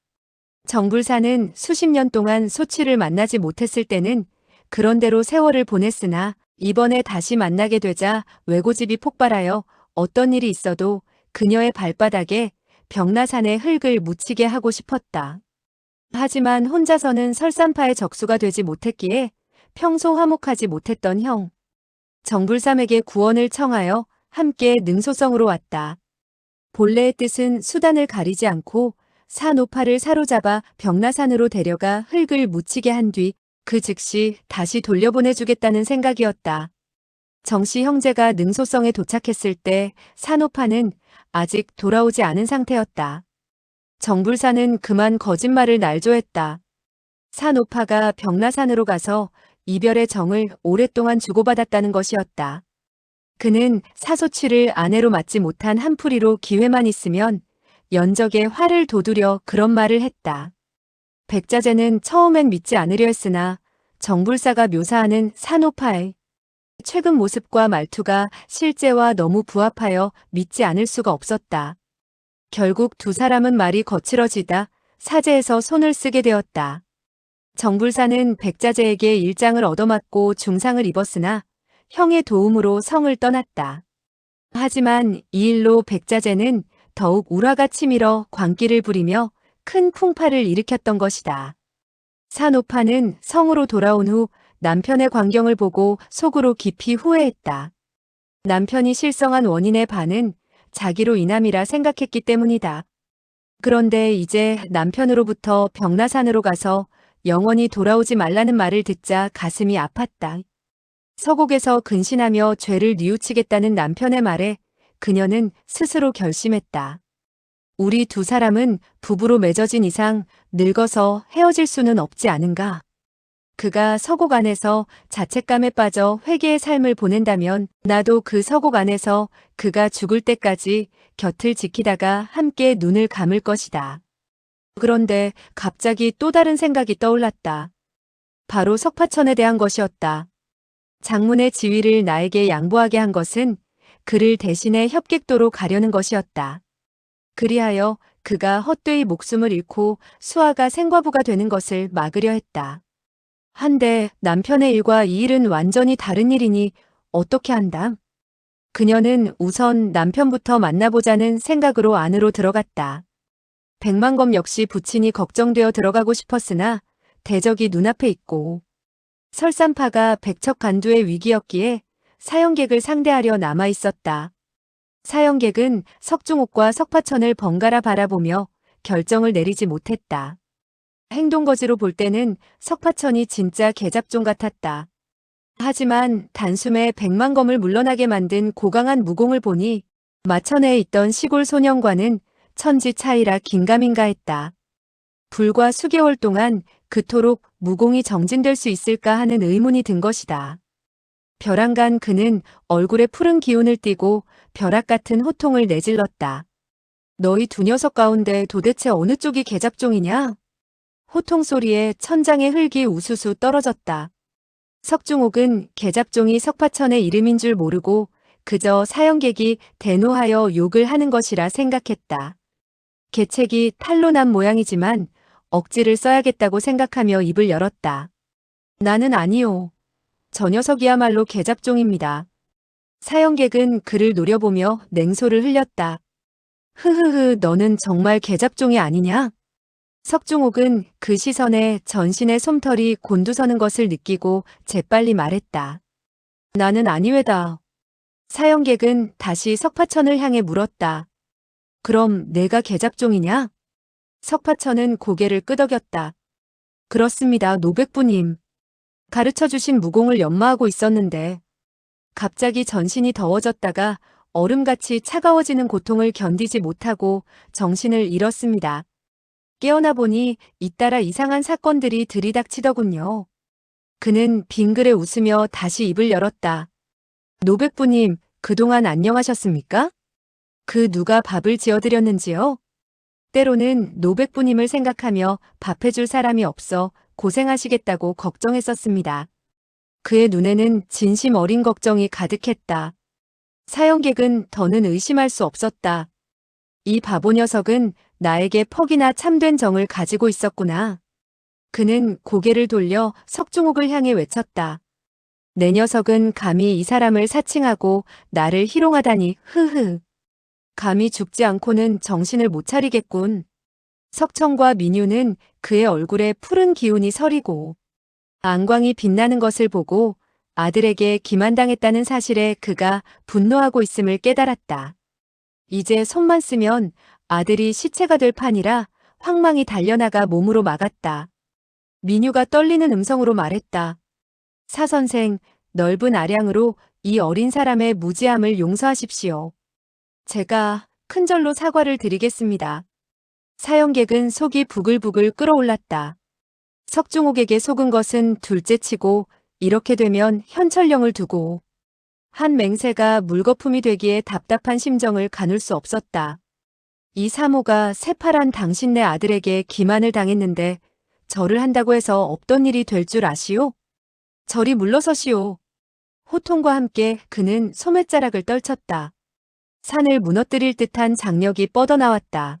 정불사는 수십 년 동안 소취를 만나지 못했을 때는 그런대로 세월을 보냈으나 이번에 다시 만나게 되자 외고집이 폭발하여 어떤 일이 있어도 그녀의 발바닥에 벽나산의 흙을 묻히게 하고 싶었다. 하지만 혼자서는 설산파의 적수가 되지 못했기에 평소 화목하지 못했던 형 정불삼에게 구원을 청하여 함께 능소성으로 왔다. 본래의 뜻은 수단을 가리지 않고 산오파를 사로잡아 벽나산으로 데려가 흙을 묻히게 한 뒤 그 즉시 다시 돌려보내주겠다는 생각이었다. 정씨 형제가 능소성에 도착했을 때 산오파는 아직 돌아오지 않은 상태였다. 정불사는 그만 거짓말을 날조했다. 산오파가 벽나산으로 가서 이별의 정을 오랫동안 주고받았다는 것이었다. 그는 사소취를 아내로 맞지 못한 한풀이로 기회만 있으면 연적에 화를 돋우려 그런 말을 했다. 백자재는 처음엔 믿지 않으려 했으나 정불사가 묘사하는 산오파의 최근 모습과 말투가 실제와 너무 부합하여 믿지 않을 수가 없었다. 결국 두 사람은 말이 거칠어지다 사제에서 손을 쓰게 되었다. 정불사는 백자재에게 일장을 얻어맞고 중상을 입었으나 형의 도움으로 성을 떠났다. 하지만 이 일로 백자재는 더욱 울화가 치밀어 광기를 부리며 큰 풍파를 일으켰던 것이다. 산오파는 성으로 돌아온 후 남편의 광경을 보고 속으로 깊이 후회했다. 남편이 실성한 원인의 반은 자기로 인함이라 생각했기 때문이다. 그런데 이제 남편으로부터 벽나산으로 가서 영원히 돌아오지 말라는 말을 듣자 가슴이 아팠다. 서곡에서 근신하며 죄를 뉘우치겠다는 남편의 말에 그녀는 스스로 결심했다. 우리 두 사람은 부부로 맺어진 이상 늙어서 헤어질 수는 없지 않은가. 그가 서곡 안에서 자책감에 빠져 회개의 삶을 보낸다면 나도 그 서곡 안에서 그가 죽을 때까지 곁을 지키다가 함께 눈을 감을 것이다. 그런데 갑자기 또 다른 생각이 떠올랐다. 바로 석파천에 대한 것이었다. 장문의 지위를 나에게 양보하게 한 것은 그를 대신해 협객도로 가려는 것이었다. 그리하여 그가 헛되이 목숨을 잃고 수아가 생과부가 되는 것을 막으려 했다. 한데 남편의 일과 이 일은 완전히 다른 일이니 어떻게 한담? 그녀는 우선 남편부터 만나보자는 생각으로 안으로 들어갔다. 백만검 역시 부친이 걱정되어 들어가고 싶었으나 대적이 눈앞에 있고 설산파가 백척간두의 위기였기에 사형객을 상대하려 남아 있었다. 사형객은 석중옥과 석파천을 번갈아 바라보며 결정을 내리지 못했다. 행동거지로 볼 때는 석파천이 진짜 계잡종 같았다. 하지만 단숨에 백만검을 물러나게 만든 고강한 무공을 보니 마천에 있던 시골 소년과는 천지 차이라 긴가민가했다. 불과 수개월 동안 그토록 무공이 정진될 수 있을까 하는 의문이 든 것이다. 벼랑간 그는 얼굴에 푸른 기운을 띠고 벼락 같은 호통을 내질렀다. 너희 두 녀석 가운데 도대체 어느 쪽이 계잡종이냐? 호통 소리에 천장의 흙이 우수수 떨어졌다. 석중옥은 계잡종이 석파천의 이름인 줄 모르고 그저 사형객이 대노하여 욕을 하는 것이라 생각했다. 계책이 탈로 난 모양이지만 억지를 써야겠다고 생각하며 입을 열었다. 나는 아니요. 저 녀석이야말로 계잡종입니다. 사형객은 그를 노려보며 냉소를 흘렸다. 흐흐흐, 너는 정말 계잡종이 아니냐? 석중옥은 그 시선에 전신의 솜털이 곤두서는 것을 느끼고 재빨리 말했다. 나는 아니외다. 사형객은 다시 석파천을 향해 물었다. 그럼 내가 계잡종이냐? 석파천은 고개를 끄덕였다. 그렇습니다, 노백부님. 가르쳐주신 무공을 연마하고 있었는데 갑자기 전신이 더워졌다가 얼음같이 차가워지는 고통을 견디지 못하고 정신을 잃었습니다. 깨어나 보니 잇따라 이상한 사건들이 들이닥치더군요. 그는 빙그레 웃으며 다시 입을 열었다. 노백부님, 그동안 안녕하셨습니까? 그 누가 밥을 지어드렸는지요? 때로는 노백부님을 생각하며 밥해줄 사람이 없어 고생하시겠다고 걱정했었습니다. 그의 눈에는 진심 어린 걱정이 가득했다. 사형객은 더는 의심할 수 없었다. 이 바보 녀석은 나에게 퍽이나 참된 정을 가지고 있었구나. 그는 고개를 돌려 석중옥을 향해 외쳤다. 내 녀석은 감히 이 사람을 사칭하고 나를 희롱하다니, 흐흐. 감히 죽지 않고는 정신을 못 차리겠군. 석청과 민유는 그의 얼굴에 푸른 기운이 서리고 안광이 빛나는 것을 보고 아들에게 기만당했다는 사실에 그가 분노하고 있음을 깨달았다. 이제 손만 쓰면 아들이 시체가 될 판이라 황망이 달려나가 몸으로 막았다. 민유가 떨리는 음성으로 말했다. 사선생, 넓은 아량으로 이 어린 사람의 무지함을 용서하십시오. 제가 큰절로 사과를 드리겠습니다. 사형객은 속이 부글부글 끓어올랐다. 석중옥에게 속은 것은 둘째치고 이렇게 되면 현철령을 두고 한 맹세가 물거품이 되기에 답답한 심정을 가눌 수 없었다. 이 사모가 새파란 당신네 아들에게 기만을 당했는데 절을 한다고 해서 없던 일이 될 줄 아시오? 저리 물러서시오. 호통과 함께 그는 소매자락을 떨쳤다. 산을 무너뜨릴 듯한 장력이 뻗어나왔다.